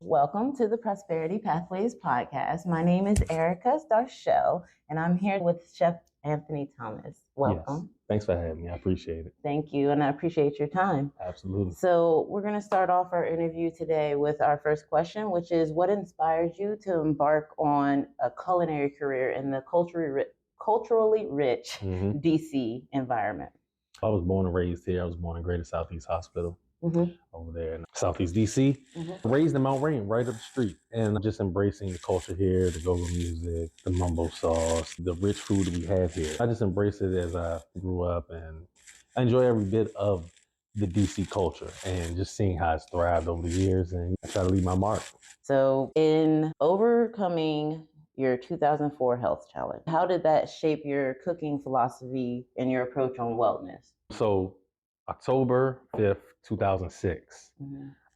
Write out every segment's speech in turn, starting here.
Welcome to the Prosperity Pathways podcast. My name is EricaDarchelle, and I'm here with Chef Anthony Thomas. Welcome. Yes. Thanks for having me. I appreciate it. Thank you, and I appreciate your time. Absolutely. So we're going to start off our interview today with our first question, which is, what inspired you to embark on a culinary career in the culturally rich DC environment? I was born and raised here. I was born in Greater Southeast Hospital over there in Southeast DC. Raised in Mount Rain, right up the street. And just embracing the culture here, the go-go music, the mumbo sauce, the rich food that we have here. I just embraced it as I grew up, and I enjoy every bit of the DC culture and just seeing how it's thrived over the years, and I try to leave my mark. So in overcoming your 2004 health challenge, how did that shape your cooking philosophy and your approach on wellness? So October 5th, 2006,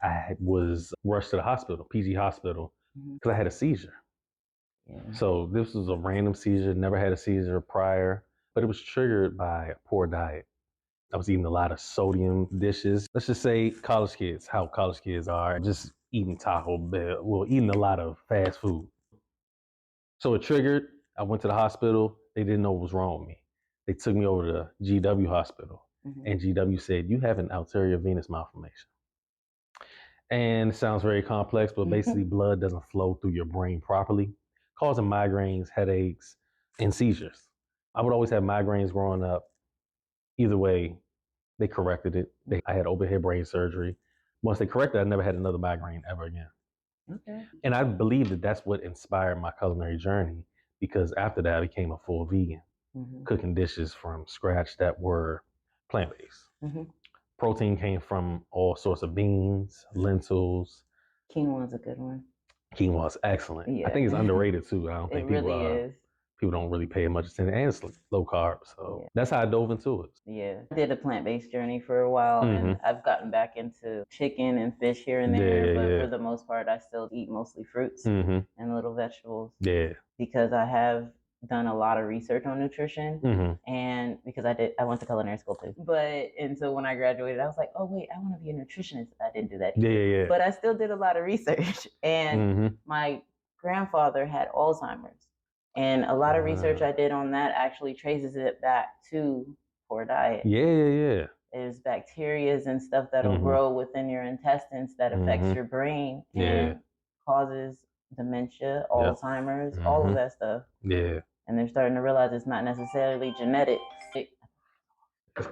I was rushed to the hospital, PG hospital, because I had a seizure. So this was a random seizure, never had a seizure prior, but it was triggered by a poor diet. I was eating a lot of sodium dishes. Let's just say college kids, how college kids are, just eating Taco Bell, well, eating a lot of fast food. So it triggered. I went to the hospital. They didn't know what was wrong with me. They took me over to GW hospital, and GW said, you have an arterial venous malformation. And it sounds very complex, but basically blood doesn't flow through your brain properly, causing migraines, headaches, and seizures. I would always have migraines growing up. Either way, they corrected it. I had overhead brain surgery. Once they corrected it, I never had another migraine ever again. And I believe that that's what inspired my culinary journey, because after that, I became a full vegan, cooking dishes from scratch that were plant-based. Protein came from all sorts of beans, lentils. Quinoa's a good one. Quinoa's excellent. I think it's underrated too. I don't think people don't really pay much attention, and it's low carb. So that's how I dove into it. I did a plant-based journey for a while, and I've gotten back into chicken and fish here and there, but for the most part, I still eat mostly fruits and little vegetables. Because I have done a lot of research on nutrition, and because I went to culinary school too. And so when I graduated, I was like, oh wait, I want to be a nutritionist. I didn't do that either. But I still did a lot of research, and my grandfather had Alzheimer's. And a lot of research I did on that actually traces it back to poor diet. There's bacteria and stuff that'll grow within your intestines that affects your brain and causes dementia, Alzheimer's, all of that stuff. And they're starting to realize it's not necessarily genetic.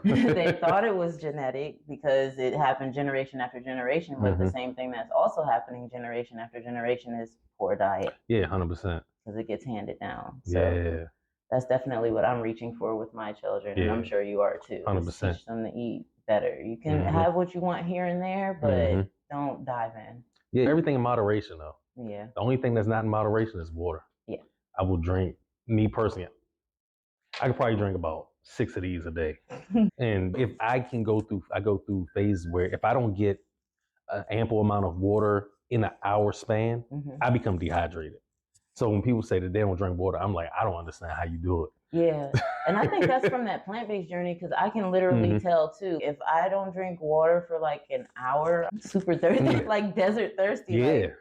They thought it was genetic because it happened generation after generation, but the same thing that's also happening generation after generation is poor diet. 100%. Because it gets handed down. So that's definitely what I'm reaching for with my children, and I'm sure you are too. 100%. Teach them to eat better. You can have what you want here and there, but don't dive in. Everything in moderation though. The only thing that's not in moderation is water. I will drink, me personally, I could probably drink about 6 of these a day. And if I go through phases where if I don't get an ample amount of water in an hour span, I become dehydrated. So when people say that they don't drink water, I'm like, I don't understand how you do it. And I think that's from that plant-based journey, because I can literally tell too, if I don't drink water for like an hour, I'm super thirsty, like desert thirsty. Like,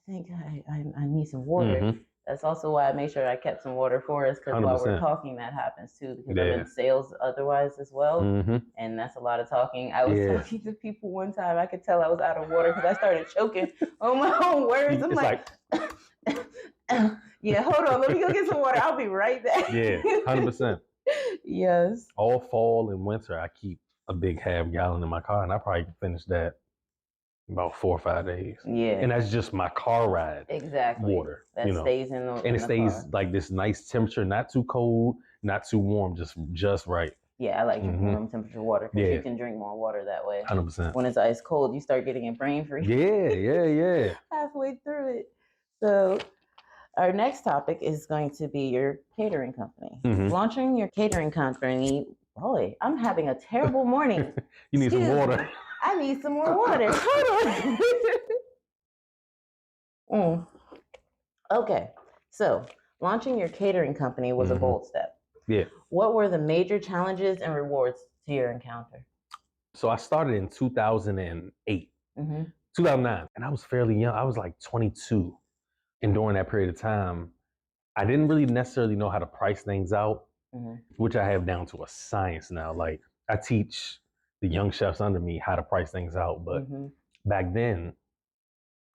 I think I need some water. That's also why I made sure I kept some water for us, because while we're talking, that happens too, because I'm in sales otherwise as well. And that's a lot of talking. I was talking to people one time, I could tell I was out of water because I started choking on my own words. I'm like hold on, let me go get some water. I'll be right back. 100%. Yes. All fall and winter, I keep a big half gallon in my car, and I probably can finish that in about 4 or 5 days. And that's just my car ride. Water. That stays in the and it stays like this nice temperature, not too cold, not too warm, just right. I like drinking room temperature water, because you can drink more water that way. 100%. When it's ice cold, you start getting it brain freeze. Halfway through it. So our next topic is going to be your catering company. Launching your catering company. Boy, I'm having a terrible morning. You need some water. I need some more water. Hold on. Okay, so launching your catering company was a bold step. What were the major challenges and rewards to your encounter? So I started in 2008. 2009. And I was fairly young. I was like 22. And during that period of time, I didn't really necessarily know how to price things out, which I have down to a science now. Like, I teach the young chefs under me how to price things out. But back then,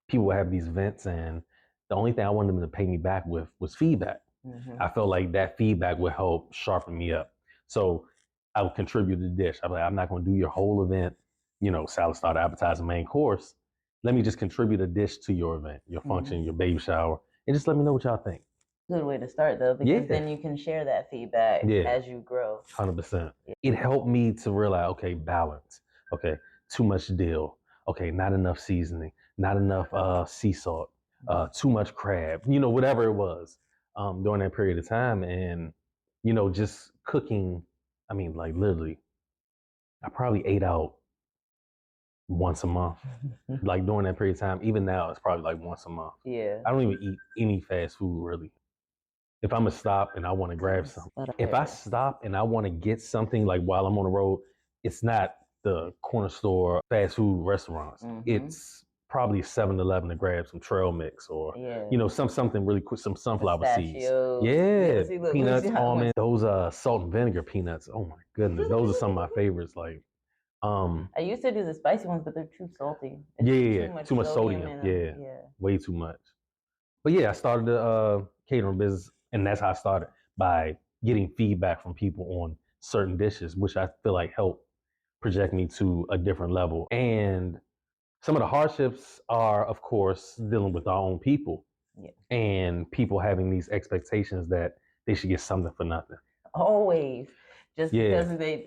people would have these events, and the only thing I wanted them to pay me back with was feedback. I felt like that feedback would help sharpen me up. So I would contribute to the dish. I'm like, I'm not going to do your whole event, salad, starter, appetizer, main course. Let me just contribute a dish to your event, your function, your baby shower, and just let me know what y'all think. Good way to start, though, because then you can share that feedback as you grow. 100%. It helped me to realize, okay, balance. Okay, too much dill. Okay, not enough seasoning. Not enough sea salt. Too much crab. Whatever it was during that period of time. And, just cooking, I mean, like literally, I probably ate out once a month. Like during that period of time, even now, it's probably like once a month. Yeah. I don't even eat any fast food, really. If I'm gonna stop and I want to grab something, if I stop and I want to get something, like while I'm on the road, it's not the corner store fast food restaurants. It's probably 7-Eleven to grab some trail mix or something really quick, some sunflower seeds. Peanuts, almonds, those salt and vinegar peanuts. Oh my goodness, those are some of my favorites. Like, I used to do the spicy ones, but they're too salty. Too much sodium. Way too much. But I started the catering business, and that's how I started, by getting feedback from people on certain dishes, which I feel like helped project me to a different level. And some of the hardships are, of course, dealing with our own people and people having these expectations that they should get something for nothing. Always. Just because they,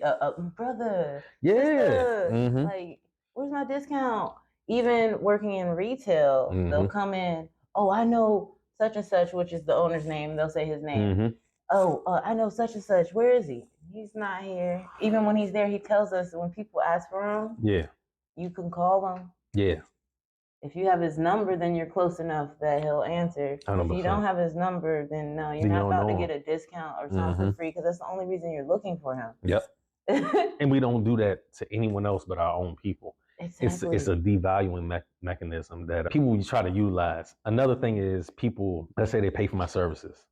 brother, sister, like, where's my discount? Even working in retail, they'll come in, oh, I know such and such, which is the owner's name. They'll say his name. Oh, I know such and such. Where is he? He's not here. Even when he's there, he tells us when people ask for him, you can call him. If you have his number, then you're close enough that he'll answer. 100%. If you don't have his number, then no, you're not about to get a discount or something for free, because that's the only reason you're looking for him. And we don't do that to anyone else but our own people. Exactly. It's a devaluing mechanism that people try to utilize. Another thing is, people, let's say they pay for my services.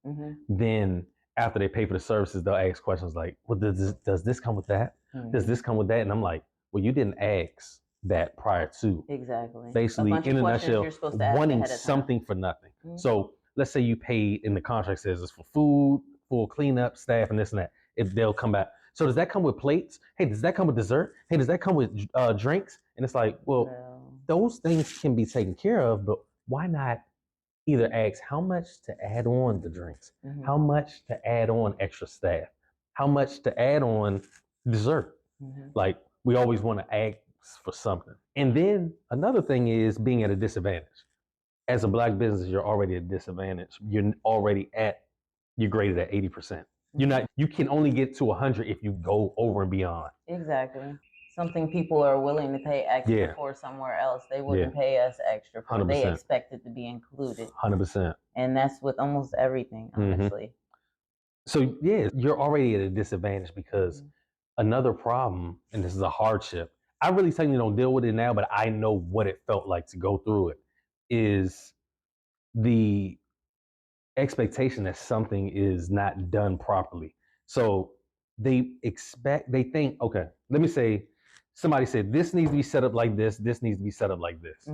Then after they pay for the services, they'll ask questions like, well, does this come with that? Does this come with that? And I'm like, well, you didn't ask that prior to. Exactly. Basically, in a nutshell, wanting something for nothing. So let's say you paid, and the contract says it's for food, full cleanup, staff, and this and that. If they'll come back. So does that come with plates? Hey, does that come with dessert? Hey, does that come with drinks? And it's like, well, those things can be taken care of, but why not either ask how much to add on the drinks, how much to add on extra staff, how much to add on dessert? Like, we always want to ask for something. And then another thing is being at a disadvantage. As a Black business, you're already at a disadvantage. You're graded at 80%. You can only get to 100 if you go over and beyond. Exactly. Something people are willing to pay extra for somewhere else. They wouldn't pay us extra for. 100%. They expect it to be included. 100%. And that's with almost everything, honestly. So you're already at a disadvantage, because another problem, and this is a hardship, I really technically don't deal with it now, but I know what it felt like to go through it, is the expectation that something is not done properly. So they think, okay, let me say, somebody said, this needs to be set up like this needs to be set up like this.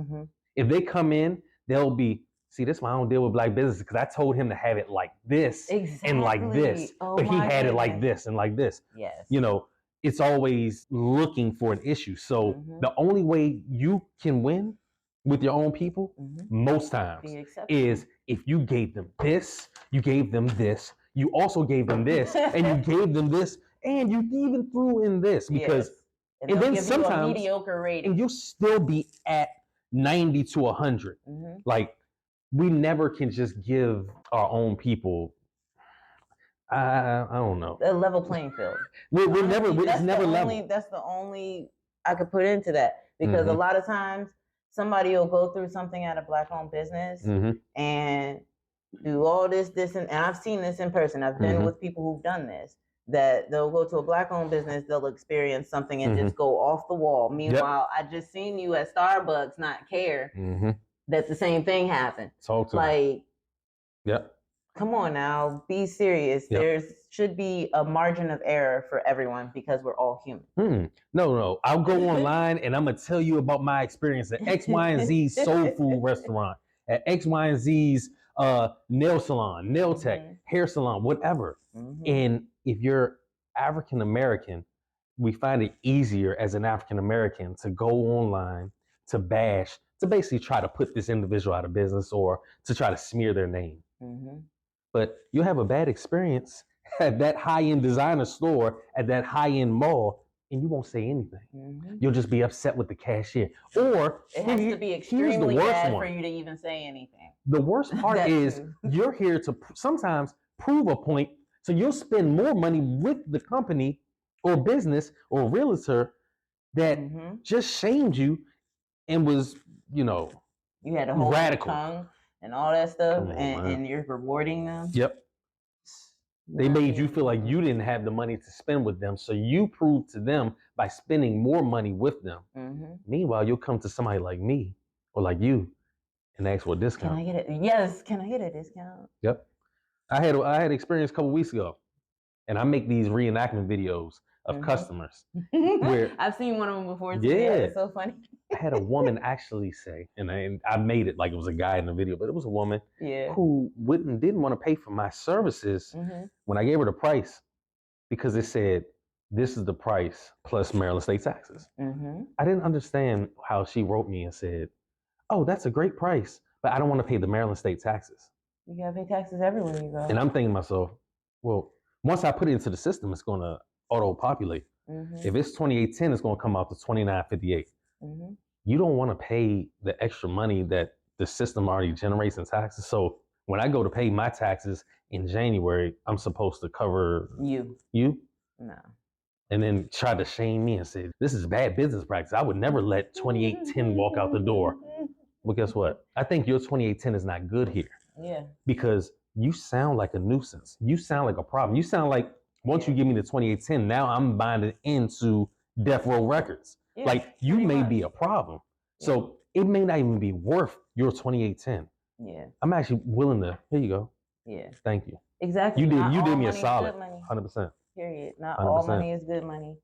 If they come in, they'll be, see, this is why I don't deal with Black business, because I told him to have it like this and like this, but he had it like this and like this. Yes. It's always looking for an issue. So the only way you can win with your own people, most times, is if you gave them this, you gave them this, you also gave them this, and you gave them this, and you even threw in this, because and then sometimes mediocre rating, and you'll still be at 90 to 100. Like, we never can just give our own people, I don't know, a level playing field. It's never level. That's the only I could put into that, because a lot of times somebody will go through something at a Black-owned business and do all this, and I've seen this in person. I've been with people who've done this. that they'll go to a Black-owned business, they'll experience something and just go off the wall. Meanwhile, I just seen you at Starbucks not care that the same thing happened. Talk to like, me. Come on now, be serious. There should be a margin of error for everyone because we're all human. No. I'll go online and I'm going to tell you about my experience at X, Y, and Z soul food restaurant, at X, Y, and Z's nail salon, nail tech, hair salon, whatever. And if you're African American, we find it easier as an African American to go online, to bash, to basically try to put this individual out of business or to try to smear their name. But you'll have a bad experience at that high-end designer store, at that high-end mall, and you won't say anything. You'll just be upset with the cashier. Or it has to be extremely bad for you to even say anything. The worst part is you're here to sometimes prove a point, so you'll spend more money with the company or business or realtor that just shamed you and was, you had a whole radical tongue and all that stuff, and you're rewarding them. They made you feel like you didn't have the money to spend with them, so you proved to them by spending more money with them. Meanwhile, you'll come to somebody like me or like you and ask for a discount. Can I get it? Yes, can I get a discount? I had experience a couple weeks ago, and I make these reenactment videos of customers. Where I've seen one of them before. Too. Yeah, it's so funny. I had a woman actually say, and I made it like it was a guy in the video, but it was a woman who didn't want to pay for my services when I gave her the price because it said, this is the price plus Maryland state taxes. I didn't understand how she wrote me and said, oh, that's a great price, but I don't want to pay the Maryland state taxes. You got to pay taxes everywhere you go. And I'm thinking to myself, well, once I put it into the system, it's going to auto-populate. If it's 2810, it's going to come out to 2958. You don't want to pay the extra money that the system already generates in taxes. So when I go to pay my taxes in January, I'm supposed to cover you. No. And then try to shame me and say, this is bad business practice. I would never let 2810 walk out the door. Well, guess what? I think your 2810 is not good here. Because you sound like a nuisance. You sound like a problem. You sound like once you give me the 2810, now I'm binded into Death Row Records. Like you may be a problem. So it may not even be worth your 2810. I'm actually willing to, here you go. Thank you. Exactly. You did me a solid. 100%. Period. Not 100%. All money is good money.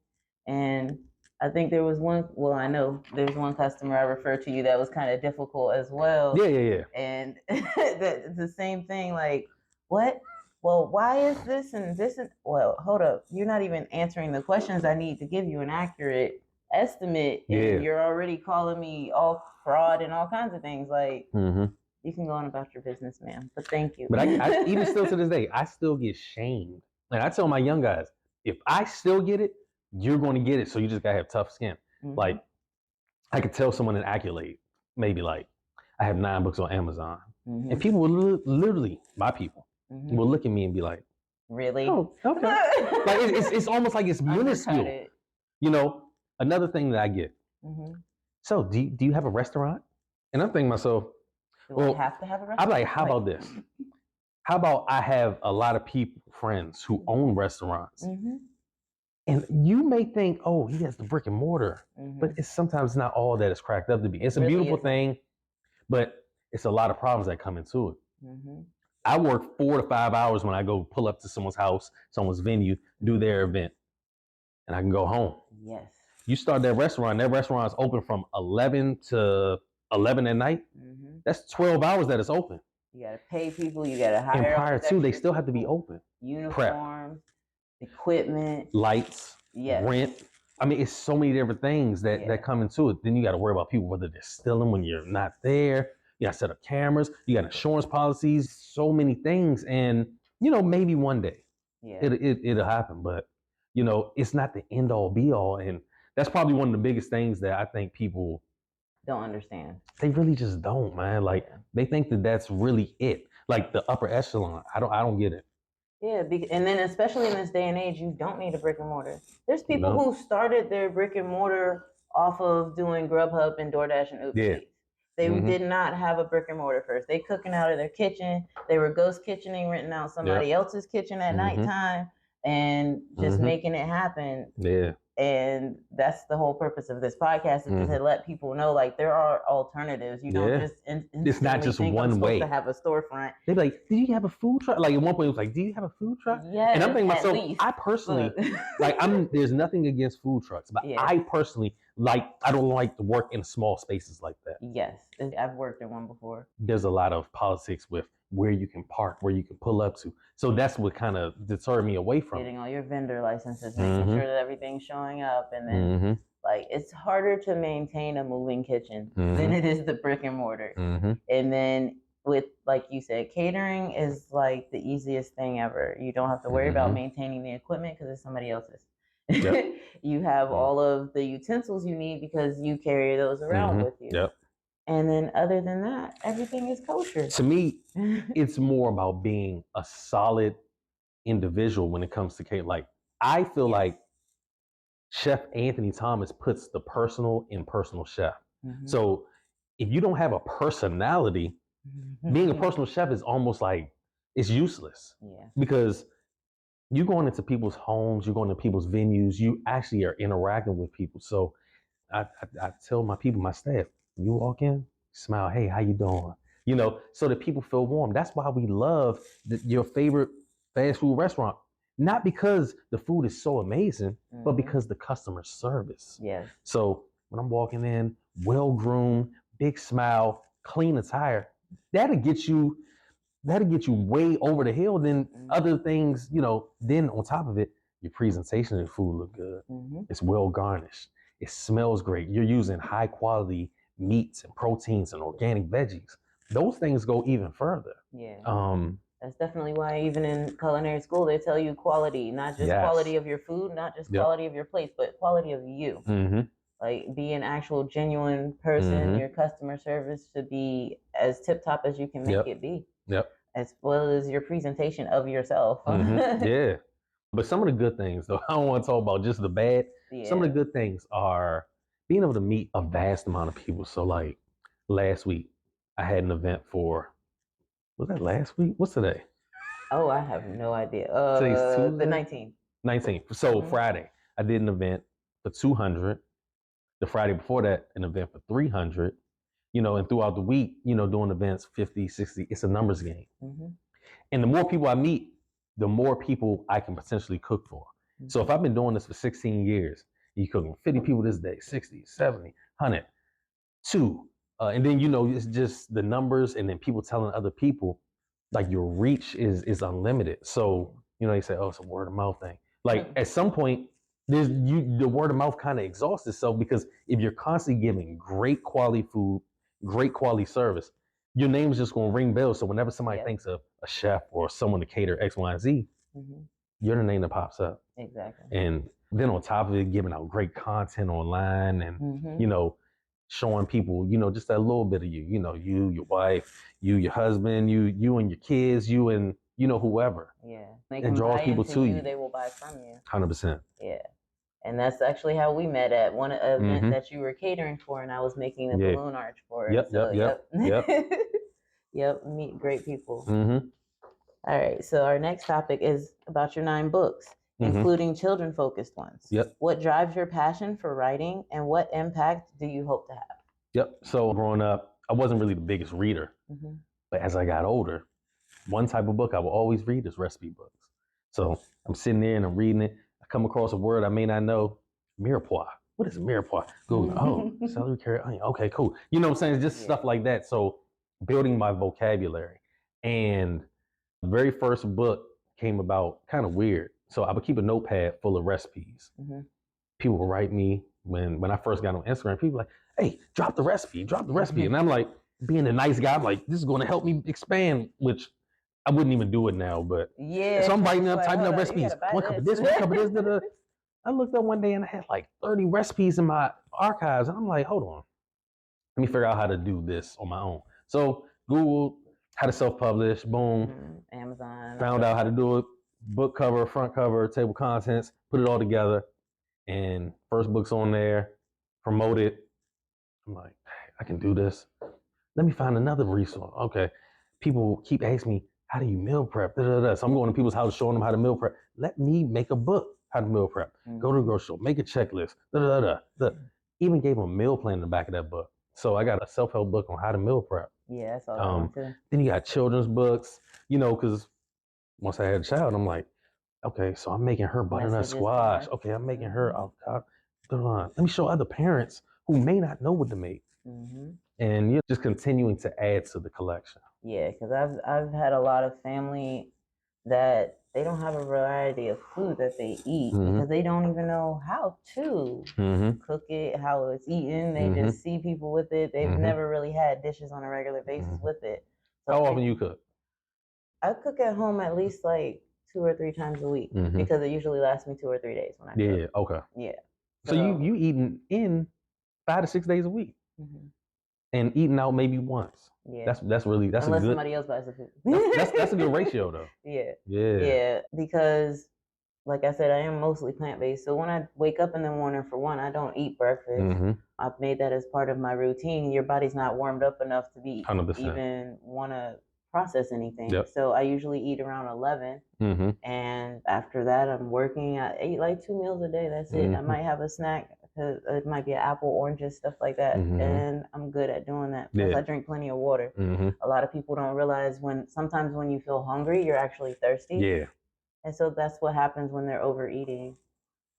And I think there was I know there's one customer I referred to you that was kind of difficult as well. Yeah. And the same thing, like, what? Well, why is this and this? Well, hold up. You're not even answering the questions I need to give you an accurate estimate. And you're already calling me all fraud and all kinds of things. Like, you can go on about your business, ma'am. But thank you. But I even still to this day, I still get shamed. And I tell my young guys, if I still get it, you're going to get it. So you just got to have tough skin. Like, I could tell someone an accolade, maybe like, I have 9 books on Amazon. And people will literally, my people, will look at me and be like, really? Oh, okay. Like, it's almost like it's minuscule. Another thing that I get. So do you have a restaurant? And I'm thinking to myself, I have to have a restaurant? I'm like, how about this? How about I have a lot of friends who own restaurants? And you may think, oh, he has the brick and mortar, but it's sometimes not all that it's cracked up to be. It's a beautiful thing, but it's a lot of problems that come into it. I work 4 to 5 hours when I go pull up to someone's house, someone's venue, do their event, and I can go home. Yes. You start that restaurant's open from 11 to 11 at night. That's 12 hours that it's open. You got to pay people, you got to hire. And prior to, they still have to be open. Uniforms, equipment, lights, rent. I mean, it's so many different things that come into it. Then you got to worry about people, whether they're stealing when you're not there. You got to set up cameras. You got insurance policies, so many things. And, maybe one day it'll happen. But, it's not the end all be all. And that's probably one of the biggest things that I think people don't understand. They really just don't, man. Like they think that that's really it. Like the upper echelon. I don't get it. Yeah, and then especially in this day and age, you don't need a brick and mortar. There's people who started their brick and mortar off of doing Grubhub and DoorDash and Uber Eats. They did not have a brick and mortar first. They cooking out of their kitchen. They were ghost kitchening, renting out somebody else's kitchen at nighttime. and just making it happen. Yeah. And that's the whole purpose of this podcast, is to let people know, like, there are alternatives. You don't just it's not just think one I'm way to have a storefront. They'd be like, "Do you have a food truck?" Like at one point, it was like, "Do you have a food truck?" Yeah. And I'm thinking myself, I personally like. There's nothing against food trucks, but I personally I don't like to work in small spaces like that. Yes, I've worked in one before. There's a lot of politics with where you can park, where you can pull up to. So that's what kind of deterred me away from getting all your vendor licenses, making sure that everything's showing up, and then like it's harder to maintain a moving kitchen than it is the brick and mortar. And then with, like you said, catering is like the easiest thing ever. You don't have to worry about maintaining the equipment because it's somebody else's. Yep. You have all of the utensils you need because you carry those around with you. Yep. And then other than that, everything is kosher. To me, it's more about being a solid individual when it comes to catering. Like, I feel like Chef Anthony Thomas puts the personal in personal chef. So if you don't have a personality, being a personal chef is almost like it's useless. Yeah. Because you're going into people's homes, you're going to people's venues, you actually are interacting with people. So I tell my people, my staff, you walk in, smile, hey, how you doing? You know, so that people feel warm. That's why we love your favorite fast food restaurant. Not because the food is so amazing, but because the customer service. Yes. So when I'm walking in, well-groomed, big smile, clean attire, that'll get you way over the hill than other things, you know. Then on top of it, your presentation of the food look good. It's well garnished. It smells great. You're using high quality meats and proteins and organic veggies. Those things go even further. Yeah. That's definitely why even in culinary school, they tell you quality, not just quality of your food, not just quality of your place, but quality of you. Like, be an actual genuine person. Your customer service should be as tip top as you can make it be. As well as your presentation of yourself. Yeah. But some of the good things, though, I don't want to talk about just the bad. Some of the good things are being able to meet a vast amount of people. So like last week, I had an event for, was that last week? What's today? Oh, I have no idea. Today's Tuesday? The 19th. 19th. So Friday, I did an event for 200. The Friday before that, an event for 300. You know, and throughout the week, you know, doing events 50, 60, it's a numbers game. And the more people I meet, the more people I can potentially cook for. So if I've been doing this for 16 years, you cooking 50 people this day, 60, 70, 100, 2. And then, you know, it's just the numbers, and then people telling other people, like, your reach is unlimited. So, you know, they say, oh, it's a word of mouth thing. Like at some point, the word of mouth kind of exhausts itself, because if you're constantly giving great quality food, great quality service, your name is just going to ring bells. So whenever somebody thinks of a chef or someone to cater X, Y, and Z, you're the name that pops up. Exactly. And then on top of it, giving out great content online and, you know, showing people, you know, just that little bit of you, you know, you, your wife, you, your husband, you and your kids, you and, you know, whoever. Yeah. It draws people to you. They will buy from you. 100%. Yeah. And that's actually how we met, at one event that you were catering for, and I was making the balloon arch for it. Yep. Meet great people. All right. So our next topic is about your 9 books, including children-focused ones. What drives your passion for writing, and what impact do you hope to have? So growing up, I wasn't really the biggest reader, but as I got older, one type of book I will always read is recipe books. So I'm sitting there and I'm reading it. I come across a word I may not know. Mirepoix. What is mirepoix? Google. Oh, celery, carrot, onion. Okay, cool. You know what I'm saying? It's just stuff like that. So building my vocabulary. And the very first book came about kind of weird. So I would keep a notepad full of recipes. People would write me when I first got on Instagram. People were like, hey, drop the recipe. And I'm like, being a nice guy, I'm like, this is going to help me expand, which I wouldn't even do it now, but so I'm writing up, typing up recipes. One cup of this, one cup of this. I looked up one day and I had like 30 recipes in my archives, and I'm like, hold on, let me figure out how to do this on my own. So Google how to self-publish, boom, Amazon. Found out how to do it. Book cover, front cover, table contents, put it all together, and first book's on there, promote it. I'm like, hey, I can do this. Let me find another resource. Okay, people keep asking me, how do you meal prep? So I'm going to people's houses showing them how to meal prep. let me make a book how to meal prep. Go to the grocery store, make a checklist. Even gave them a meal plan in the back of that book. So I got a self-help book on how to meal prep. Yeah, that's all that one too. Then you got children's books, because once I had a child, I'm like, okay, so I'm making her butternut squash. Okay, I'm making her avocado. Let me show other parents who may not know what to make. And you're just continuing to add to the collection. Yeah, because I've had a lot of family that they don't have a variety of food that they eat because they don't even know how to cook it, how it's eaten. They just see people with it. They've never really had dishes on a regular basis with it. So how often you cook? I cook at home at least like 2 or 3 times a week because it usually lasts me 2 or 3 days when I cook. Yeah, okay. Yeah. So you eating in 5 to 6 days a week, and eating out maybe once. Yeah. That's really unless a good. Somebody else buys the food. that's a good ratio though. Yeah. Yeah, because like I said, I am mostly plant-based. So when I wake up in the morning, for one, I don't eat breakfast. I've made that as part of my routine. Your body's not warmed up enough to be 100%. even want to process anything. So I usually eat around 11. And after that, I'm working. I eat like 2 meals a day. That's it. I might have a snack. It might be an apple, oranges, stuff like that. And I'm good at doing that. Plus, I drink plenty of water. A lot of people don't realize sometimes when you feel hungry, you're actually thirsty. Yeah. And so that's what happens when they're overeating.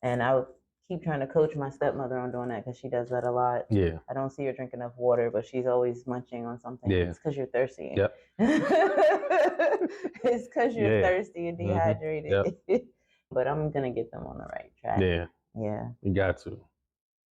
And I would keep trying to coach my stepmother on doing that because she does that a lot. Yeah. I don't see her drink enough water, but she's always munching on something. Yeah. It's because you're thirsty. Yep. It's because you're thirsty and dehydrated. Yep. But I'm going to get them on the right track. Yeah. Yeah. You got to.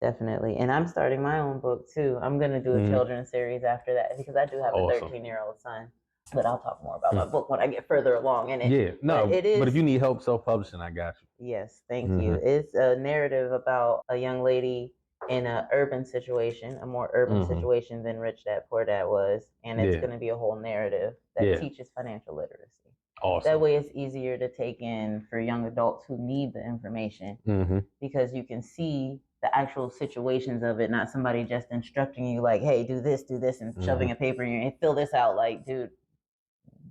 Definitely. And I'm starting my own book too. I'm going to do a children's series after that because I do have a 13-year-old son. But I'll talk more about my book when I get further along in it. Yeah, no, but if you need help self-publishing, I got you. Yes, thank you. It's a narrative about a young lady in an urban situation, a more urban situation than Rich Dad Poor Dad was. And it's going to be a whole narrative that teaches financial literacy. Awesome. That way it's easier to take in for young adults who need the information because you can see the actual situations of it, not somebody just instructing you like, hey, do this, and shoving a paper in your hand, fill this out. Like, dude,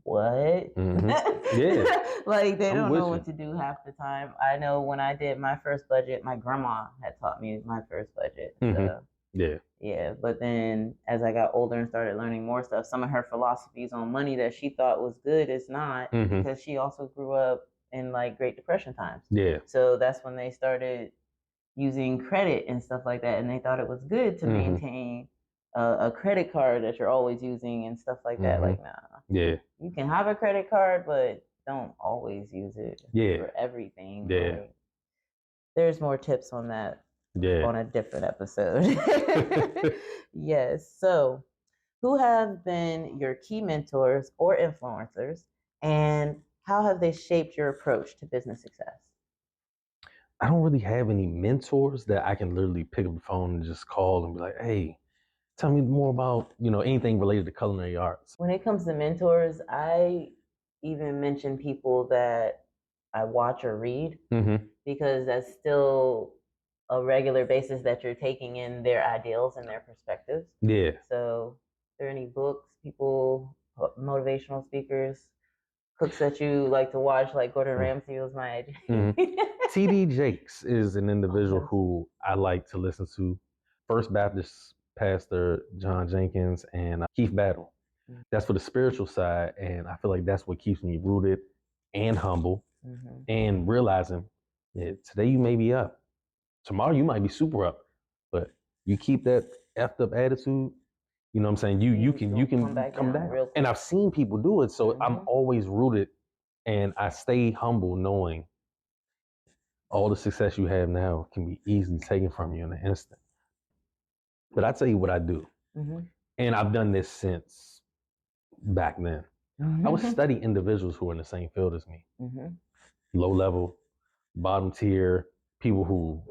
what? Yeah. Like they don't know what to do half the time. I know when I did my first budget, my grandma had taught me my first budget. So, yeah. But then as I got older and started learning more stuff, some of her philosophies on money that she thought was good is not because she also grew up in like Great Depression times. Yeah. So that's when they started using credit and stuff like that, and they thought it was good to maintain a credit card that you're always using and stuff like that. Like, nah. Yeah. You can have a credit card, but don't always use it for everything. Yeah. Like, there's more tips on that on a different episode. Yes. So, who have been your key mentors or influencers, and how have they shaped your approach to business success? I don't really have any mentors that I can literally pick up the phone and just call and be like, hey, tell me more about, anything related to culinary arts. When it comes to mentors, I even mention people that I watch or read because that's still a regular basis that you're taking in their ideals and their perspectives. Yeah. So, are there any books, people, motivational speakers, cooks that you like to watch? Like Gordon Ramsay was my idea. T.D. Jakes is an individual who I like to listen to. First Baptist pastor John Jenkins and Keith Battle. That's for the spiritual side, and I feel like that's what keeps me rooted and humble and realizing that today you may be up, tomorrow you might be super up, but you keep that effed up attitude, you know what I'm saying? You can come down. And I've seen people do it, so I'm always rooted, and I stay humble knowing all the success you have now can be easily taken from you in an instant. But I tell you what I do. And I've done this since back then. I would study individuals who are in the same field as me. Low level, bottom tier, people who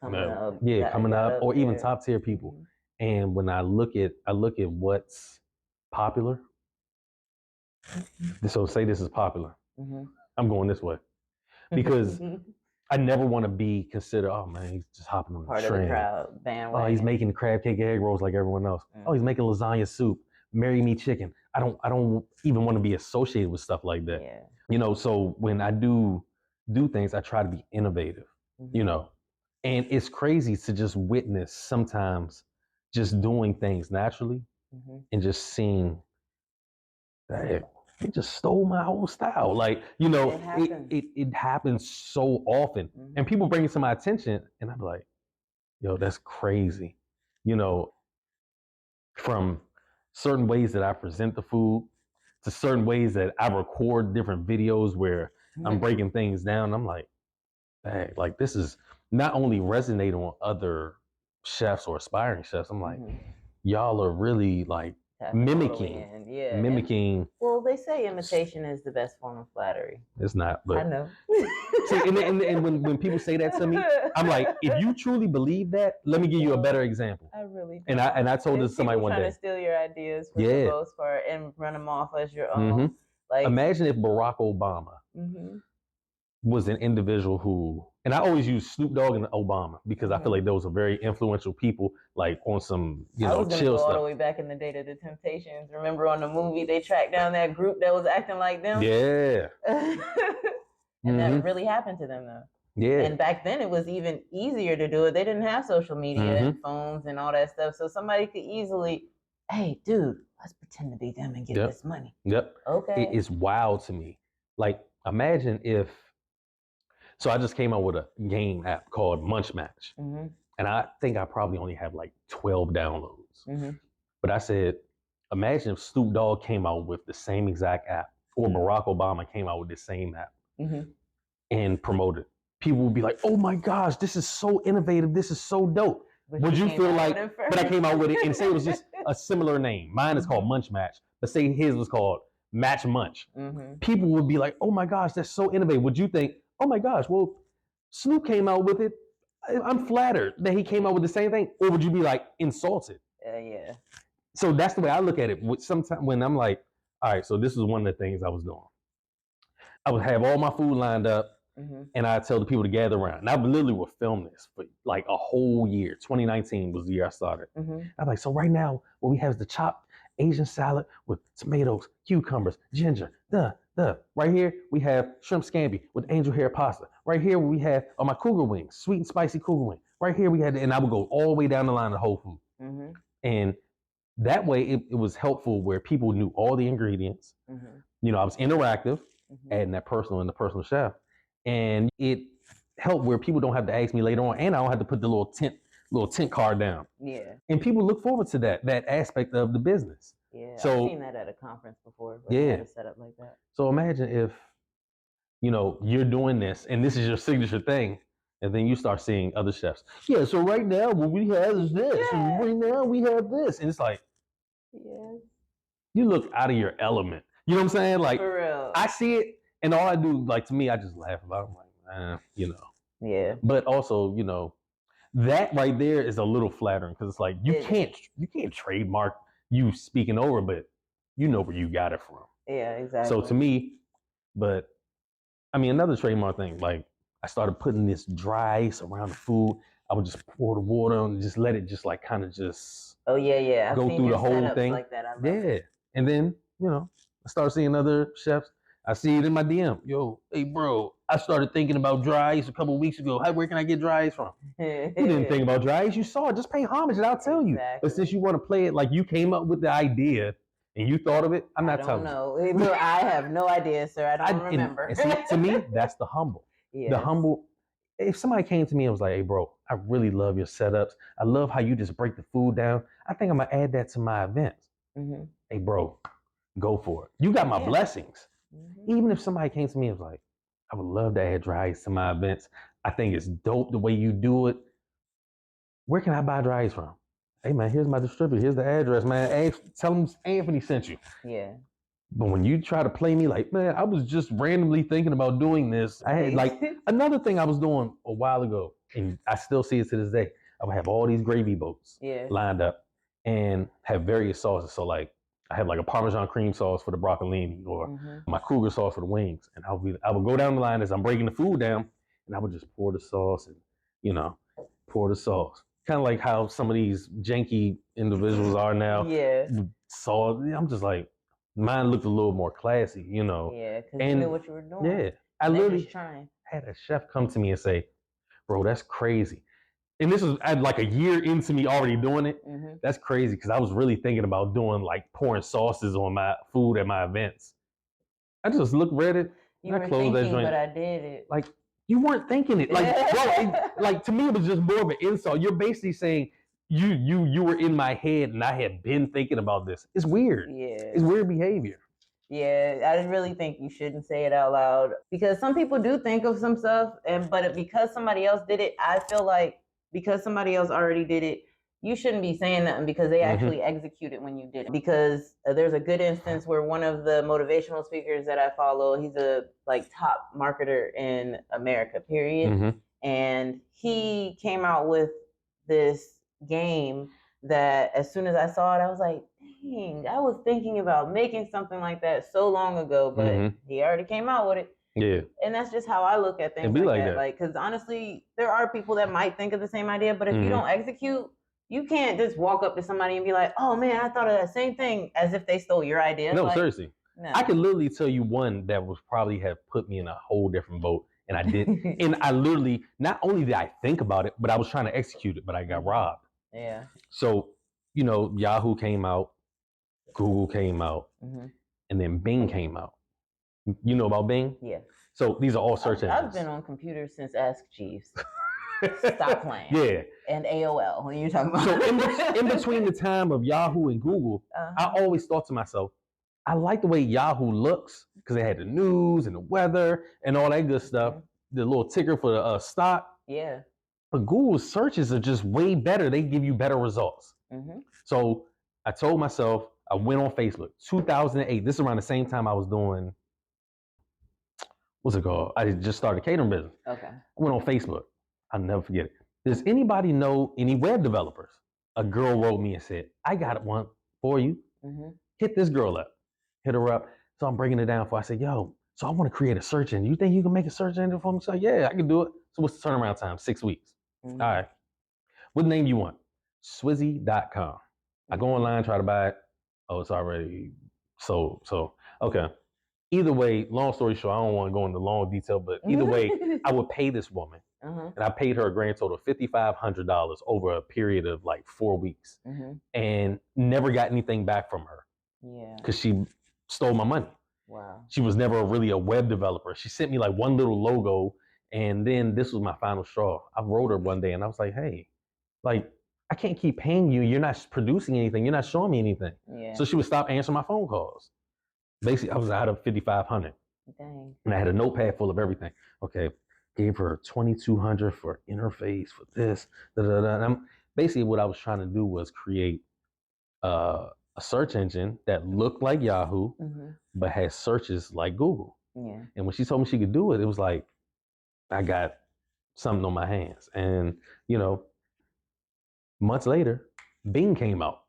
coming up, or even top tier people. And when I look at what's popular. So say this is popular. I'm going this way. Because I never want to be considered, oh man, he's just hopping on the part trend. Of the crowd, bandwagon. Oh, he's making crab cake egg rolls like everyone else. Oh, he's making lasagna soup. Marry me chicken. I don't even want to be associated with stuff like that. So when I do do things, I try to be innovative, you know. And it's crazy to just witness sometimes just doing things naturally and just seeing that it just stole my whole style. Like, you know, it happens so often. And people bring it to my attention and I'm like, yo, that's crazy. You know, from certain ways that I present the food to certain ways that I record different videos where I'm breaking things down. I'm like, hey, like this is not only resonating on other chefs or aspiring chefs. I'm like, y'all are really like mimicking. And, well, they say imitation is the best form of flattery. It's not, but I know. See, and when people say that to me, I'm like, if you truly believe that, let me give you a better example. I really do. And I told this to somebody one day. Trying to steal your ideas for the most part and run them off as your own. Like, imagine if Barack Obama was an individual who, and I always use Snoop Dogg and Obama because I feel like those are very influential people, like on some, you know, chill stuff. All the way back in the day to the Temptations. Remember on the movie, they tracked down that group that was acting like them? Yeah. And that really happened to them, though. Yeah. And back then, it was even easier to do it. They didn't have social media and phones and all that stuff. So somebody could easily, hey, dude, let's pretend to be them and get this money. Okay. It's wild to me. Like, imagine if, so I just came out with a game app called Munch Match. And I think I probably only have like 12 downloads. But I said, imagine if Snoop Dogg came out with the same exact app or Barack Obama came out with the same app and promoted. People would be like, oh my gosh, this is so innovative. This is so dope. Would you feel like, but I came out with it and say it was just a similar name. Mine is called Munch Match, but say his was called Match Munch. People would be like, oh my gosh, that's so innovative. Would you think, oh my gosh, well, Snoop came out with it. I'm flattered that he came out with the same thing. Or would you be like insulted? Yeah. So that's the way I look at it. Sometimes when I'm like, all right, so this is one of the things I was doing. I would have all my food lined up and I'd tell the people to gather around. And I literally would film this for like a whole year. 2019 was the year I started. I'm like, so right now, what we have is the chopped Asian salad with tomatoes, cucumbers, ginger, Right here, we have shrimp scampi with angel hair pasta. Right here, we have my cougar wings, sweet and spicy cougar wing. Right here, we had, and I would go all the way down the line of whole food. And that way, it was helpful where people knew all the ingredients. You know, I was interactive, adding that personal in the personal chef. And it helped where people don't have to ask me later on, and I don't have to put the little tent card down. Yeah. And people look forward to that aspect of the business. Yeah, so, I've seen that at a conference before. Yeah. Set up like that. So imagine if, you know, you're doing this and this is your signature thing, and then you start seeing other chefs. Yeah, so right now what we have is this, and right now we have this. And it's like, you look out of your element. You know what I'm saying? Like, for real. I see it, and all I do, like, to me, I just laugh about it. I'm like, you know. Yeah. But also, you know, that right there is a little flattering because it's like you can't trademark you speaking over, but you know where you got it from. Yeah, exactly. So to me, but I mean, another trademark thing, like I started putting this dry ice around the food. I would just pour the water and just let it just like kind of just go through the whole thing. Like that. And then, you know, I started seeing other chefs. I see it in my DM. Yo, hey bro, I started thinking about dry ice a couple of weeks ago. Where can I get dry ice from? You didn't think about dry ice. You saw it. Just pay homage and I'll tell you. But since you want to play it like you came up with the idea and you thought of it, I'm not telling you. I don't know. I have no idea, sir. I don't remember. And see, to me, that's the humble. Yes. The humble. If somebody came to me and was like, hey bro, I really love your setups. I love how you just break the food down. I think I'm going to add that to my events. Hey bro, go for it. You got my blessings. Even if somebody came to me and was like, I would love to add dry ice to my events. I think it's dope the way you do it. Where can I buy dry ice from? Hey man, here's my distributor. Here's the address, man. Tell them Anthony sent you. Yeah. But when you try to play me like, man, I was just randomly thinking about doing this. I had like another thing I was doing a while ago, and I still see it to this day. I would have all these gravy boats lined up and have various sauces. So like, I have like a Parmesan cream sauce for the broccolini or my cougar sauce for the wings. And I would go down the line as I'm breaking the food down and I would just pour the sauce and, you know, pour the sauce. Kind of like how some of these janky individuals are now. Yeah. So I'm just like, mine looked a little more classy, you know. Yeah, because you knew what you were doing. Yeah. I literally had a chef come to me and say, bro, that's crazy. And this was like a year into me already doing it. Mm-hmm. That's crazy because I was really thinking about doing like pouring sauces on my food at my events. I just read it. You were thinking, but I did it. Like, you weren't thinking it. Like, bro, like to me, it was just more of an insult. You're basically saying you were in my head and I had been thinking about this. It's weird. Yeah. It's weird behavior. Yeah, I didn't really think you shouldn't say it out loud because some people do think of some stuff, but because somebody else did it, I feel like because somebody else already did it, you shouldn't be saying nothing because they actually executed when you did it. Because there's a good instance where one of the motivational speakers that I follow, he's a like top marketer in America, period. And he came out with this game that as soon as I saw it, I was like, dang, I was thinking about making something like that so long ago, but he already came out with it. Yeah. And that's just how I look at things like that. Like, because honestly, there are people that might think of the same idea, but if you don't execute, you can't just walk up to somebody and be like, oh man, I thought of that same thing, as if they stole your idea. No, like, seriously. No. I could literally tell you one that was probably have put me in a whole different boat, and I didn't. And I literally, not only did I think about it, but I was trying to execute it, but I got robbed. Yeah. So, Yahoo came out, Google came out, and then Bing came out. You know about Bing? Yeah. So these are all search engines. I've been on computers since Ask Jeeves. Stop playing. Yeah. And AOL, when you're talking about. So in between the time of Yahoo and Google, I always thought to myself, I like the way Yahoo looks because they had the news and the weather and all that good stuff. The little ticker for the stock. Yeah. But Google's searches are just way better. They give you better results. So I told myself, I went on Facebook, 2008. This is around the same time I was doing, what's it called? I just started a catering business. Okay. I went on Facebook. I'll never forget it. Does anybody know any web developers? A girl wrote me and said, I got one for you. Hit this girl up. Hit her up. So I'm breaking it down for. I said, yo, so I want to create a search engine. You think you can make a search engine for me? So yeah, I can do it. So what's the turnaround time? 6 weeks. All right. What name you want? Swizzy.com. I go online, try to buy it. Oh, it's already sold. So, okay. Either way, long story short, I don't want to go into long detail, but either way, I would pay this woman. And I paid her a grand total of $5,500 over a period of like 4 weeks and never got anything back from her. Yeah. Because she stole my money. Wow. She was never really a web developer. She sent me like one little logo, and then this was my final straw. I wrote her one day and I was like, hey, like, I can't keep paying you. You're not producing anything. You're not showing me anything. Yeah. So she would stop answering my phone calls. Basically, I was out of $5,500. Dang. And I had a notepad full of everything. Okay. Gave her $2,200 for interface, for this. Basically, what I was trying to do was create a search engine that looked like Yahoo, but had searches like Google. Yeah. And when she told me she could do it, it was like, I got something on my hands. And, months later, Bing came out.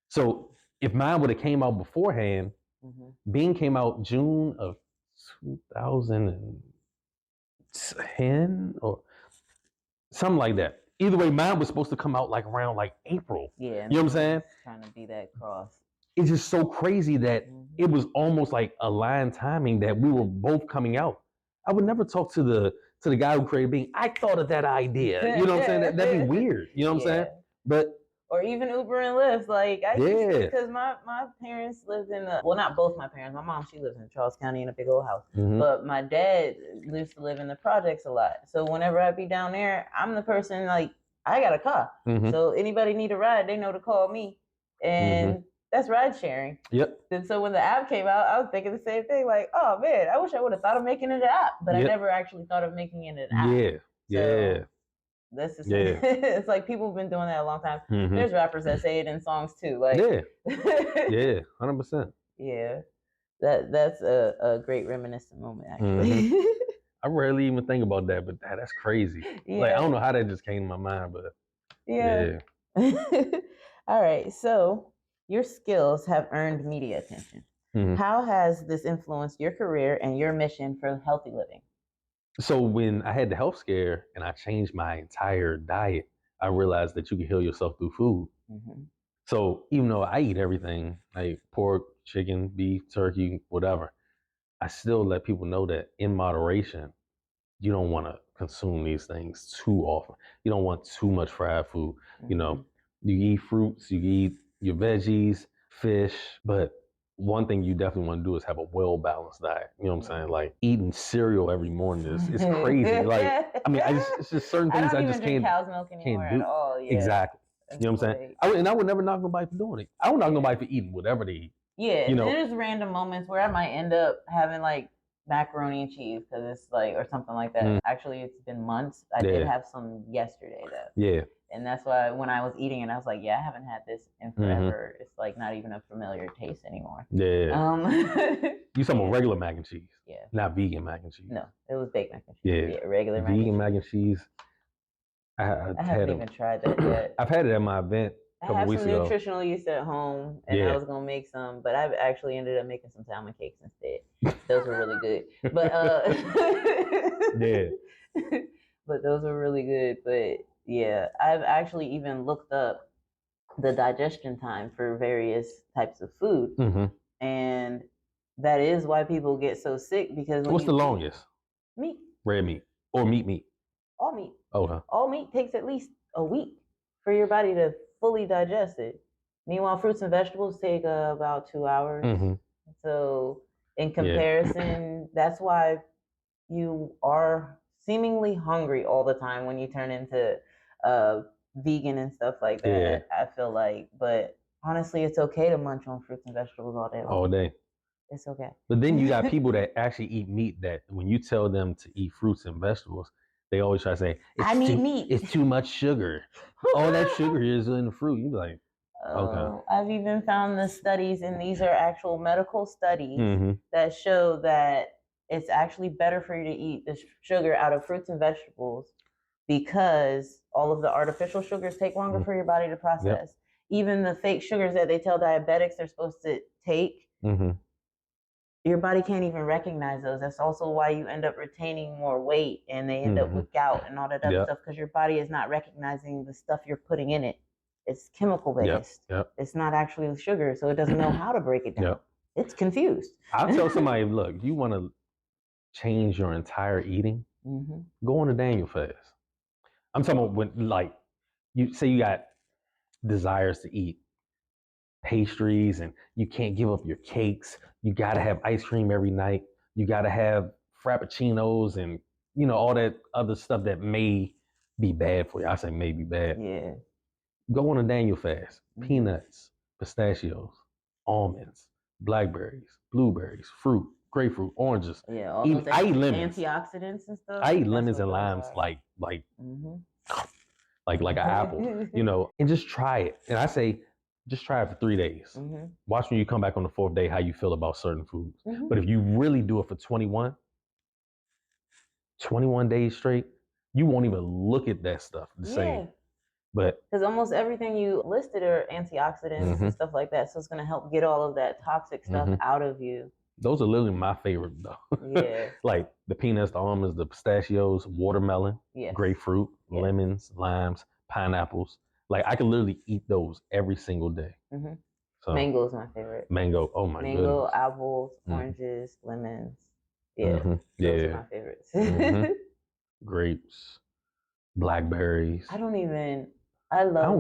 So if mine would have came out beforehand, Bing came out June of 2010 or something like that. Either way, mine was supposed to come out like around like April. Yeah. You know what I'm saying? Trying to be that cross. It's just so crazy that it was almost like aligned timing that we were both coming out. I would never talk to the guy who created Bing. I thought of that idea. You know what I'm saying? That'd be weird. You know what I'm saying? But or even Uber and Lyft. Like I used to, because my parents lived in not both my parents. My mom, she lives in Charles County in a big old house. But my dad used to live in the projects a lot. So whenever I be down there, I'm the person like, I got a car. So anybody need a ride, they know to call me. And that's ride sharing. Yep. And so when the app came out, I was thinking the same thing. Like, oh man, I wish I would have thought of making it an app, but I never actually thought of making it an app. Yeah. This is it's like people have been doing that a long time. There's rappers that say it in songs too. Like 100%. Yeah, that's a great reminiscent moment actually. I rarely even think about that, but that's crazy. Yeah. Like I don't know how that just came to my mind, but yeah. All right, so your skills have earned media attention. How has this influenced your career and your mission for healthy living? So when I had the health scare and I changed my entire diet, I realized that you can heal yourself through food. So even though I eat everything, like pork, chicken, beef, turkey, whatever, I still let people know that in moderation, you don't want to consume these things too often. You don't want too much fried food. You know, you eat fruits, you eat your veggies, fish, but one thing you definitely want to do is have a well-balanced diet. You know what I'm saying? Like eating cereal every morning is crazy. Like, I mean, it's just certain things I just can't cow's milk anymore can't do. at all. Yeah. Exactly. You know what I'm saying? I would never knock nobody for doing it. I would knock nobody for eating whatever they eat. Yeah, there's random moments where I might end up having like macaroni and cheese because it's like, or something like that. Actually, it's been months. I did have some yesterday though. Yeah. And that's why when I was eating it, I was like, yeah, I haven't had this in forever. It's like not even a familiar taste anymore. Yeah. You talking about regular mac and cheese? Yeah. Not vegan mac and cheese. No, it was baked mac and cheese. Yeah, regular vegan mac and cheese. I haven't even tried that yet. I've had it at my event. I have some nutritional yeast at home, and I was gonna make some, but I've actually ended up making some salmon cakes instead. Those were really good, but but those were really good. But yeah, I've actually even looked up the digestion time for various types of food, and that is why people get so sick because what's the longest? Meat. Red meat or meat? All meat. Oh, huh. All meat takes at least a week for your body to fully digest it. Meanwhile, fruits and vegetables take about 2 hours. So in comparison, that's why you are seemingly hungry all the time when you turn into vegan and stuff like that. Yeah. I feel like, but honestly, it's okay to munch on fruits and vegetables all day long. All day. It's okay. But then you got people that actually eat meat that when you tell them to eat fruits and vegetables, they always try to say, I need meat. It's too much sugar. All that sugar is in the fruit. You be like, okay. I've even found the studies, and these are actual medical studies that show that it's actually better for you to eat the sugar out of fruits and vegetables because all of the artificial sugars take longer for your body to process. Even the fake sugars that they tell diabetics they're supposed to take, your body can't even recognize those. That's also why you end up retaining more weight and they end up with gout and all that other stuff because your body is not recognizing the stuff you're putting in it. It's chemical based. It's not actually sugar, so it doesn't know how to break it down. It's confused. I'll tell somebody, look, you want to change your entire eating, go on a Daniel fast. I'm talking about when, like, you say you got desires to eat pastries and you can't give up your cakes. You got to have ice cream every night. You got to have frappuccinos and, you know, all that other stuff that may be bad for you. I say may be bad. Yeah. Go on a Daniel fast. Peanuts, pistachios, almonds, blackberries, blueberries, fruit, grapefruit, oranges. Yeah, all those I eat lemons. Antioxidants and stuff. I eat lemons and limes like an apple, you know, and just try it. And I say, just try it for 3 days. Watch when you come back on the 4th day how you feel about certain foods. But if you really do it for 21 days straight, you won't even look at that stuff the same. But because almost everything you listed are antioxidants and stuff like that, so it's going to help get all of that toxic stuff out of you. Those are literally my favorite though. Yeah. Like the peanuts, the almonds, the pistachios, watermelon, grapefruit, lemons, limes, pineapples. Like I could literally eat those every single day. So, mango is my favorite. Mango, oh my goodness. Mango, apples, oranges, lemons. Yeah, those are my favorites. Grapes, blackberries. I don't grapes.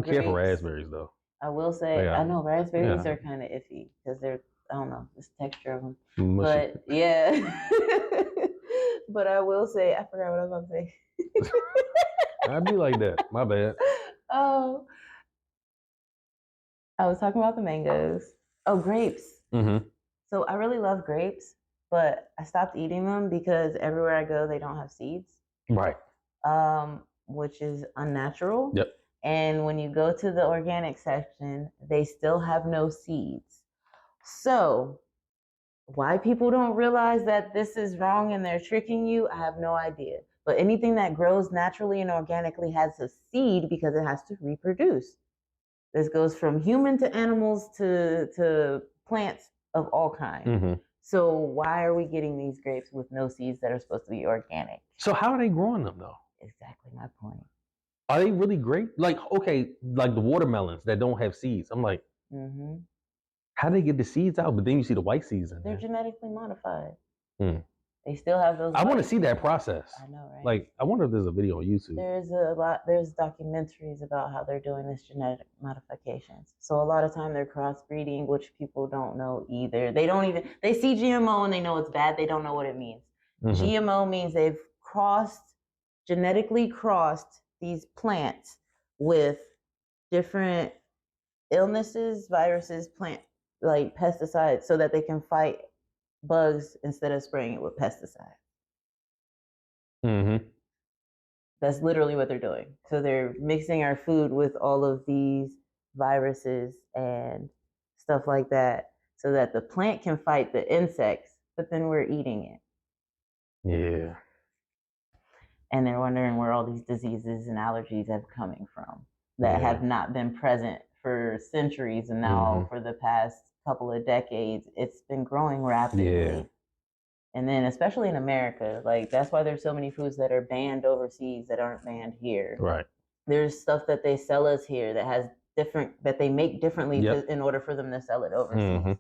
Care for raspberries though. I will say, I know raspberries are kind of iffy because they're, I don't know, this texture of them. Mushy. But yeah. But I will say, I forgot what I was about to say. I'd be like that. My bad. Oh, I was talking about the mangoes. Oh, grapes. So I really love grapes, but I stopped eating them because everywhere I go, they don't have seeds. Right. Which is unnatural. Yep. And when you go to the organic section, they still have no seeds. So why people don't realize that this is wrong and they're tricking you, I have no idea. But anything that grows naturally and organically has a seed because it has to reproduce. This goes from human to animals to plants of all kinds. So why are we getting these grapes with no seeds that are supposed to be organic? So how are they growing them though? Exactly my point. Are they really great? Like, okay, like the watermelons that don't have seeds. I'm like, how do they get the seeds out? But then you see the white seeds in there. They're genetically modified. They still have those. I want to see that process. I know, right? Like, I wonder if there's a video on YouTube. There's documentaries about how they're doing this genetic modifications. So a lot of time they're crossbreeding, which people don't know either. They see GMO and they know it's bad. They don't know what it means. Mm-hmm. GMO means they've genetically crossed these plants with different illnesses, viruses, like pesticides, so that they can fight bugs instead of spraying it with pesticides. Mm-hmm. That's literally what they're doing. So they're mixing our food with all of these viruses and stuff like that so that the plant can fight the insects, but then we're eating it. Yeah. And they're wondering where all these diseases and allergies have coming from that have not been present for centuries, and now for the past couple of decades, it's been growing rapidly. Yeah. And then especially in America, like that's why there's so many foods that are banned overseas that aren't banned here. Right. There's stuff that they sell us here that they make differently in order for them to sell it overseas. Mm-hmm.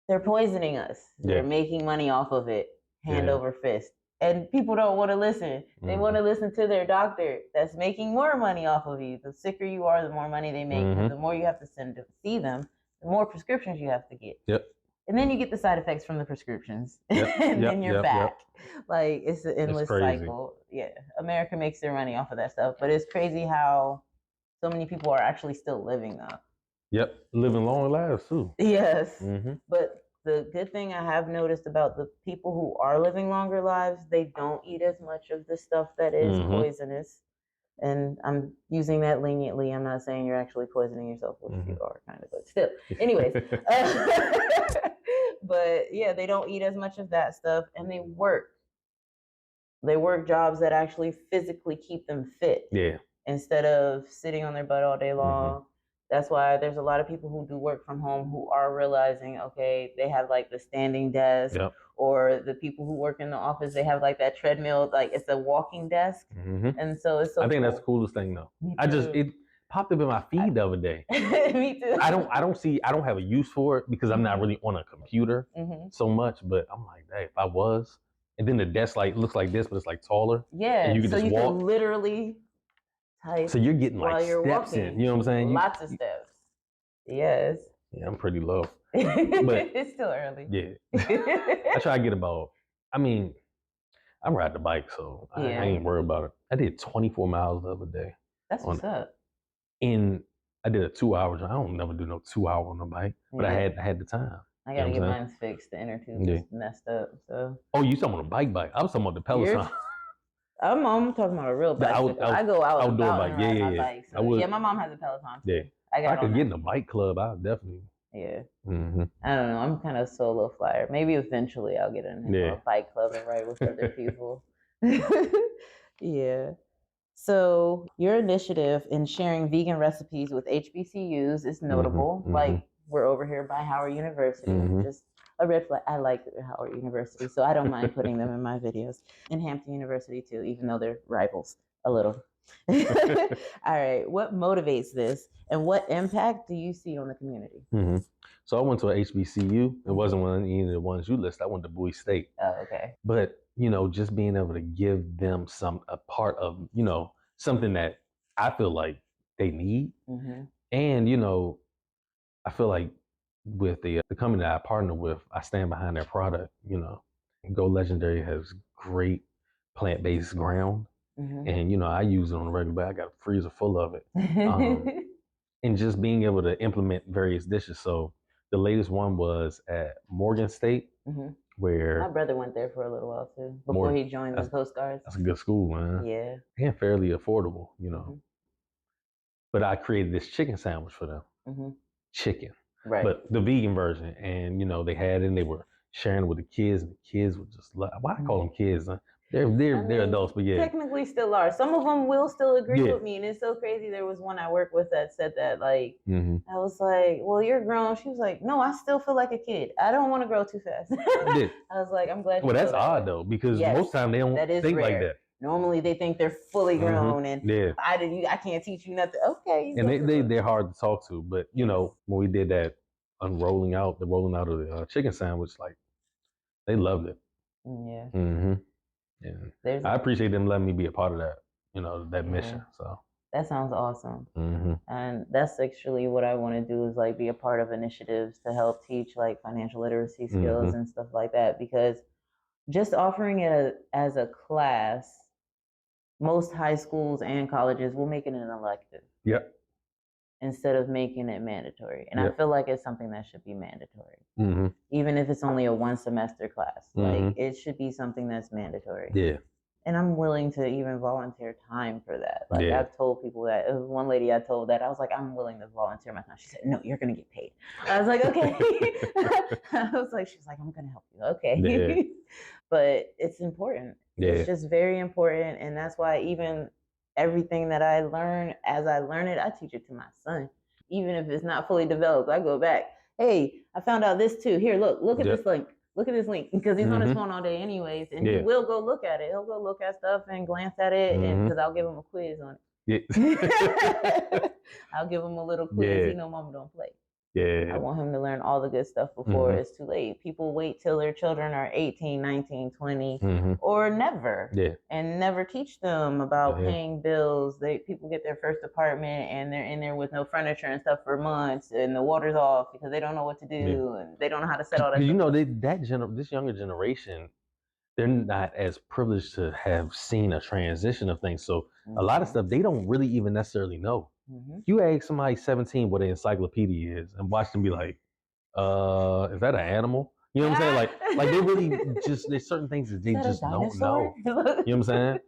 They're poisoning us. They're making money off of it, hand over fist. And people don't want to listen. They want to listen to their doctor that's making more money off of you. The sicker you are, the more money they make. Mm-hmm. The more you have to send to see them, the more prescriptions you have to get. Yep. And then you get the side effects from the prescriptions. Yep. And then you're back. Yep. Like, it's an endless cycle. Yeah. America makes their money off of that stuff. But it's crazy how so many people are actually still living though. Yep. Living long lives too. Yes. Mm-hmm. But the good thing I have noticed about the people who are living longer lives, they don't eat as much of the stuff that is poisonous. And I'm using that leniently. I'm not saying you're actually poisoning yourself, which you are kind of, but still. Anyways. But yeah, they don't eat as much of that stuff, and they work. They work jobs that actually physically keep them fit. Yeah. Instead of sitting on their butt all day long. Mm-hmm. That's why there's a lot of people who do work from home who are realizing, okay, they have like the standing desk, or the people who work in the office, they have like that treadmill, like it's a walking desk. Mm-hmm. And so it's so I think that's the coolest thing though. It popped up in my feed the other day. Me too. I don't have a use for it because I'm not really on a computer so much, but I'm like, hey, if I was, and then the desk like looks like this, but it's like taller. Yeah. And you can just walk. Can literally type. So you're getting like steps walking. In. You know what I'm saying? Lots of steps. Yes. Yeah, I'm pretty low. But it's still early. Yeah. I try to get about, I ride the bike, so I ain't worried about it. I did 24 miles the other day. That's what's up. And I did a 2 hour. I don't never do no 2 hour on the bike, but I had the time. I gotta get mine fixed. The inner tube is messed up. So. Oh, you talking about a bike? I was talking about the Peloton. I'm talking about a real bike. I go out and about and ride my bike. So. Yeah, my mom has a Peloton too. Yeah. I could get in a bike club. I'll definitely. Yeah. Mm-hmm. I don't know. I'm kind of solo flyer. Maybe eventually I'll get in a bike club and ride with other people. Yeah. So your initiative in sharing vegan recipes with HBCUs is notable. Mm-hmm. Like we're over here by Howard University. Just a red flag. I like Howard University, so I don't mind putting them in my videos. And Hampton University too, even though they're rivals a little. All right. What motivates this, and what impact do you see on the community? Mm-hmm. So I went to a HBCU. It wasn't one of any of the ones you listed. I went to Bowie State. Oh, okay. But just being able to give them a part of something that I feel like they need, and I feel like with the company that I partner with, I stand behind their product. Go Legendary has great plant-based ground. And, I use it on a regular basis. I got a freezer full of it. And just being able to implement various dishes. So the latest one was at Morgan State, where... My brother went there for a little while, too, before he joined the Coast Guards. That's a good school, man. Yeah. And fairly affordable, But I created this chicken sandwich for them. Chicken. Right. But the vegan version. And, they had it and they were sharing it with the kids. And the kids were just like... Why I call them kids, huh? They're adults, but yeah. Technically still are. Some of them will still agree with me. And it's so crazy. There was one I worked with that said that, like, I was like, well, you're grown. She was like, no, I still feel like a kid. I don't want to grow too fast. I was like, I'm glad you Well, that's odd, though, because most time they don't think rare. Like that. Normally they think they're fully grown and I can't teach you nothing. Okay. And they're hard to talk to. But, when we did that the rolling out of the chicken sandwich, like, they loved it. Yeah. Yeah. I appreciate them letting me be a part of that, that mission. So that sounds awesome. And that's actually what I want to do is like be a part of initiatives to help teach like financial literacy skills and stuff like that, because just offering it as a class, most high schools and colleges will make it an elective. Yep. Instead of making it mandatory. And I feel like it's something that should be mandatory. Even if it's only a 1 semester class. Like it should be something that's mandatory. Yeah. And I'm willing to even volunteer time for that. Like I've told people that. It was one lady I told that. I was like, I'm willing to volunteer my time. She said, no, you're gonna get paid. I was like, okay. I was like, she's like, I'm gonna help you. Okay. Yeah. But it's important. Yeah. It's just very important. And that's why even everything that I learn, as I learn it, I teach it to my son. Even if it's not fully developed, I go back. Hey, I found out this too. Here, look at this link. Look at this link, because he's on his phone all day anyways, and he will go look at it. He'll go look at stuff and glance at it, and because I'll give him a quiz on it. Yeah. I'll give him a little quiz. You know, mama don't play. Yeah. I want him to learn all the good stuff before it's too late. People wait till their children are 18, 19, 20, or never. Yeah. And never teach them about paying bills. People get their first apartment and they're in there with no furniture and stuff for months, and the water's off because they don't know what to do and they don't know how to set all that stuff. You know, this younger generation, they're not as privileged to have seen a transition of things. So a lot of stuff they don't really even necessarily know. You ask somebody 17 what an encyclopedia is and watch them be like, is that an animal? You know what I'm saying? Like they really just, there's certain things that they just don't know. You know what I'm saying?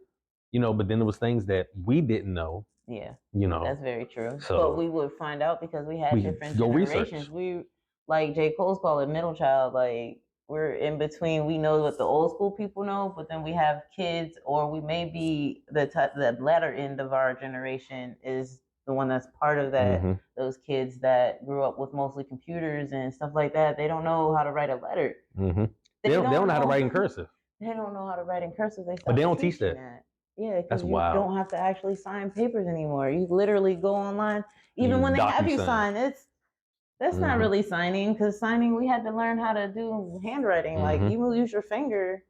But then there was things that we didn't know. Yeah. That's very true. So, but we would find out because we had different generations. Research. Like J. Cole's called it middle child. Like we're in between. We know what the old school people know, but then we have kids, or we may be the latter end of our generation is the one that's part of that, those kids that grew up with mostly computers and stuff like that. They don't know how to write a letter. They don't know how to write in cursive. They don't know how to write in cursive. But they don't teach that. Yeah, because you don't have to actually sign papers anymore. You literally go online. Even when they have you sign, that's not really signing, because signing, we had to learn how to do handwriting. Like you use your finger.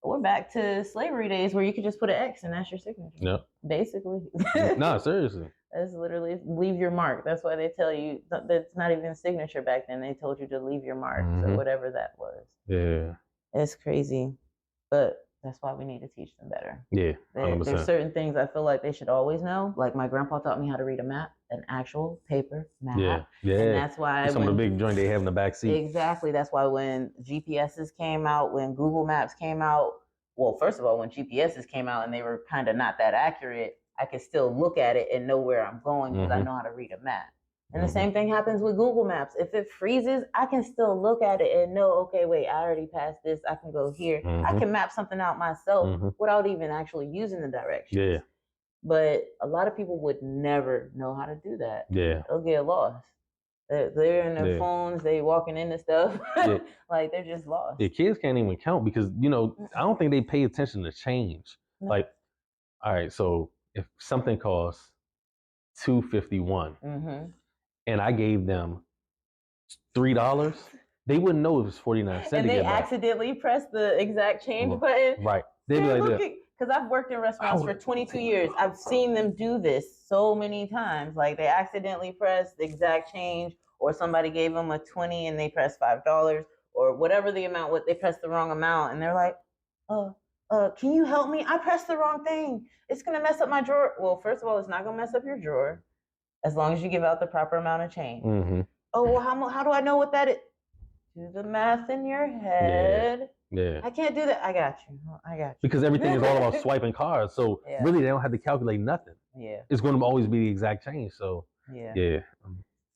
We're back to slavery days where you could just put an X and that's your signature. Yep. Basically. No, seriously. That's literally leave your mark. That's why they tell you that's not even signature back then. They told you to leave your mark or whatever that was. Yeah. It's crazy. But that's why we need to teach them better. Yeah. There's certain things I feel like they should always know. Like my grandpa taught me how to read a map, an actual paper map. Yeah. Yeah. And that's why some of the big joint they have in the back seat. Exactly. That's why when GPSs came out, when Google Maps came out, well, first of all, when GPSs came out and they were kind of not that accurate, I could still look at it and know where I'm going because I know how to read a map. And the same thing happens with Google Maps. If it freezes, I can still look at it and know, okay, wait, I already passed this. I can go here. I can map something out myself without even actually using the directions. Yeah. But a lot of people would never know how to do that. Yeah. They'll get lost. They're in their phones. They walking into stuff. Like they're just lost. Yeah, kids can't even count because, I don't think they pay attention to change. No. Like, all right, so if something costs $2.51 and I gave them $3, they wouldn't know it was 49 cents. And they accidentally press the exact change button. Right. They'd be like that. Because I've worked in restaurants for 22 years. I've seen them do this so many times. Like they accidentally press the exact change, or somebody gave them a 20 and they pressed $5, or whatever the amount, they pressed the wrong amount. And they're like, can you help me? I pressed the wrong thing. It's going to mess up my drawer. Well, first of all, it's not going to mess up your drawer as long as you give out the proper amount of change. Oh, well, how do I know what that is? Do the math in your head. Yeah. I can't do that. I got you. Because everything is all about swiping cards. So really, they don't have to calculate nothing. Yeah. It's going to always be the exact change. So, yeah.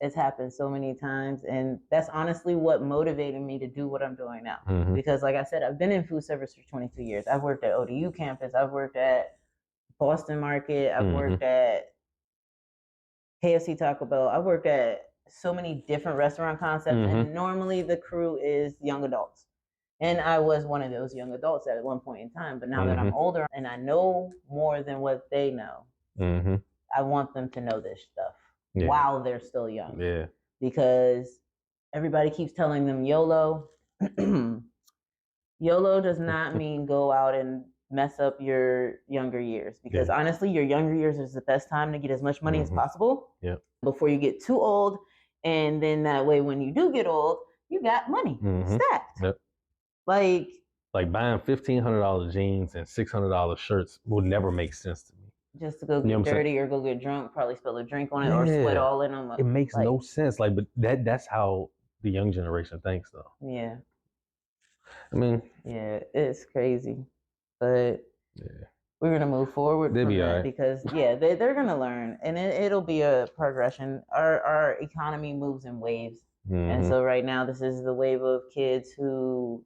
It's happened so many times. And that's honestly what motivated me to do what I'm doing now. Because like I said, I've been in food service for 22 years. I've worked at ODU campus. I've worked at Boston Market. I've worked at KFC, Taco Bell. I've worked at so many different restaurant concepts. And normally the crew is young adults. And I was one of those young adults at one point in time. But now that I'm older and I know more than what they know, I want them to know this stuff while they're still young. Yeah. Because everybody keeps telling them YOLO. YOLO does not mean go out and mess up your younger years, because honestly, your younger years is the best time to get as much money as possible before you get too old. And then that way, when you do get old, you got money stacked. Like buying $1,500 jeans and $600 shirts will never make sense to me. Just to go get dirty or go get drunk, probably spill a drink on it or sweat all in them. It makes no sense. Like, but that's how the young generation thinks, though. Yeah. I mean. Yeah, it's crazy, but we're gonna move forward from that because they're gonna learn, and it'll be a progression. Our economy moves in waves, and so right now this is the wave of kids who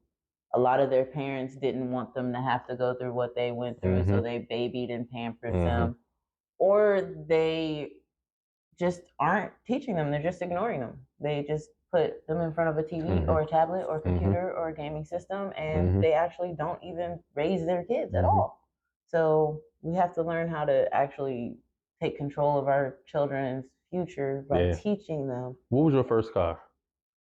a lot of their parents didn't want them to have to go through what they went through, so they babied and pampered them, or they just aren't teaching them. They're just ignoring them. They just put them in front of a TV or a tablet or a computer or a gaming system, and they actually don't even raise their kids at all. So we have to learn how to actually take control of our children's future by teaching them. What was your first car?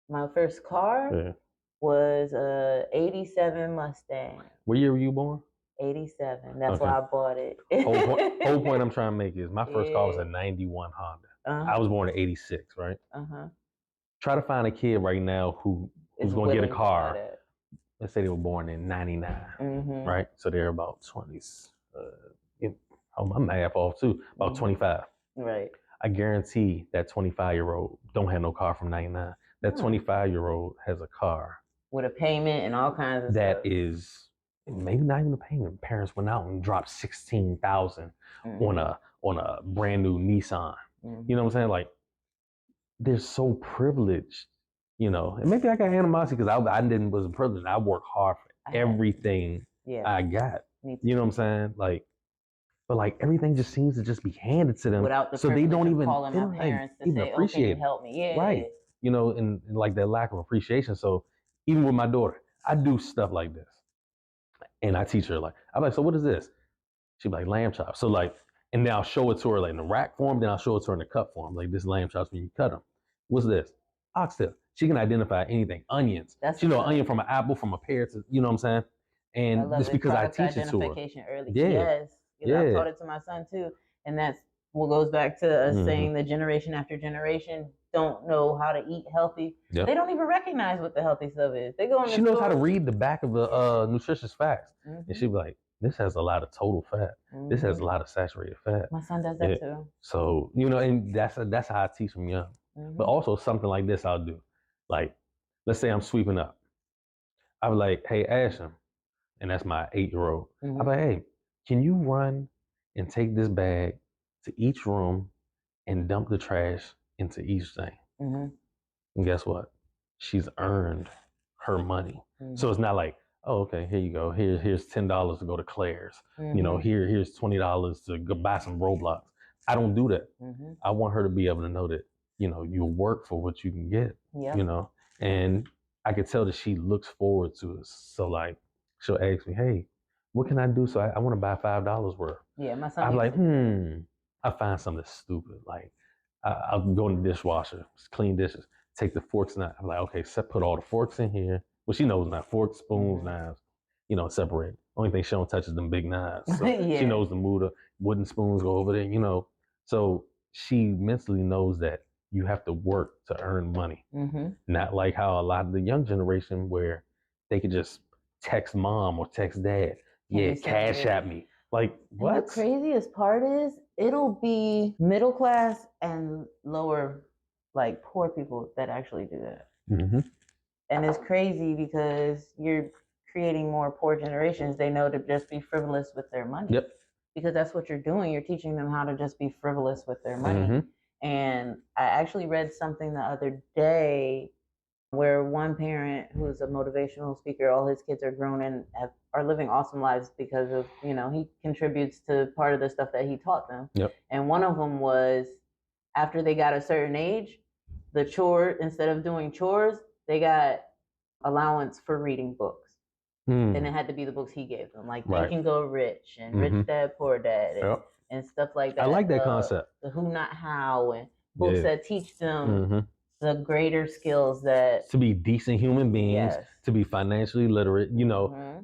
My first car was a 87 Mustang. What year were you born? 87. That's why I bought it. whole point I'm trying to make is my first car was a 91 Honda. I was born in 86, right? Try to find a kid right now who's going to get a car. Let's say they were born in 99, right? So they're about 20s. My math off too. About 25. Right. I guarantee that 25-year-old don't have no car from 99. That 25-year-old has a car with a payment and all kinds of that stuff. Is maybe not even a payment. Parents went out and dropped $16,000 on a brand new Nissan. You know what I'm saying? Like, they're so privileged, you know. And maybe I got animosity because I wasn't privileged. I worked hard for everything I got. You know what I'm saying? Like, but like everything just seems to just be handed to them, without the so they don't even calling my parents to say, appreciate "Okay, help me." Right. You know, and like that lack of appreciation. So even with my daughter, I do stuff like this, and I teach her like, I'm like, so what is this? She'd be like, lamb chops. So like, and then I'll show it to her like in the rack form, then I'll show it to her in the cup form. Like, this lamb chops when you cut them. What's this? Oxtail. She can identify anything. Onions. She know an onion from an apple, from a pear, to, you know what I'm saying? And it's because I teach it to her. Early. Yes. I've taught it to my son too. And that's what goes back to us saying the generation after generation don't know how to eat healthy. They don't even recognize what the healthy stuff is. They go in She knows how to read the back of the nutritious facts. And she'd be like, this has a lot of total fat. This has a lot of saturated fat. My son does that too. So, you know, and that's how I teach them young. But also something like this I'll do. Like, let's say I'm sweeping up. I'll be like, hey, Asham, and that's my 8-year-old. I'll be like, hey, can you run and take this bag to each room and dump the trash into each thing? And guess what? She's earned her money. So it's not like, oh, okay, here you go. Here's $10 to go to Claire's. You know, here's $20 to go buy some Roblox. I don't do that. I want her to be able to know that, you know, you work for what you can get. You know, and I could tell that she looks forward to it. So like, she'll ask me, hey, what can I do? So I want to buy $5 worth. Yeah, my son. I'm like, I find something stupid. Like, I'll go in the dishwasher, clean dishes, take the forks and I'm like, okay, put all the forks in here. Well, she knows not forks, spoons, knives, you know, separate. Only thing she don't touch is them big knives. So she knows the mood of wooden spoons go over there, you know. So she mentally knows that you have to work to earn money. Not like how a lot of the young generation where they could just text mom or text dad, cash at me. Like, what? And the craziest part is it'll be middle class and lower, like poor people that actually do that. And it's crazy because you're creating more poor generations. They know to just be frivolous with their money. Because that's what you're doing. You're teaching them how to just be frivolous with their money. And I actually read something the other day where one parent who's a motivational speaker, all his kids are grown and are living awesome lives because of, you know, he contributes to part of the stuff that he taught them. And one of them was after they got a certain age, the chore, instead of doing chores, they got allowance for reading books. And it had to be the books he gave them, like Think and Go Rich and Rich Dad, Poor Dad and stuff like that. I like that concept. The Who Not How and books that teach them the greater skills that to be decent human beings, to be financially literate, you know. Mm-hmm.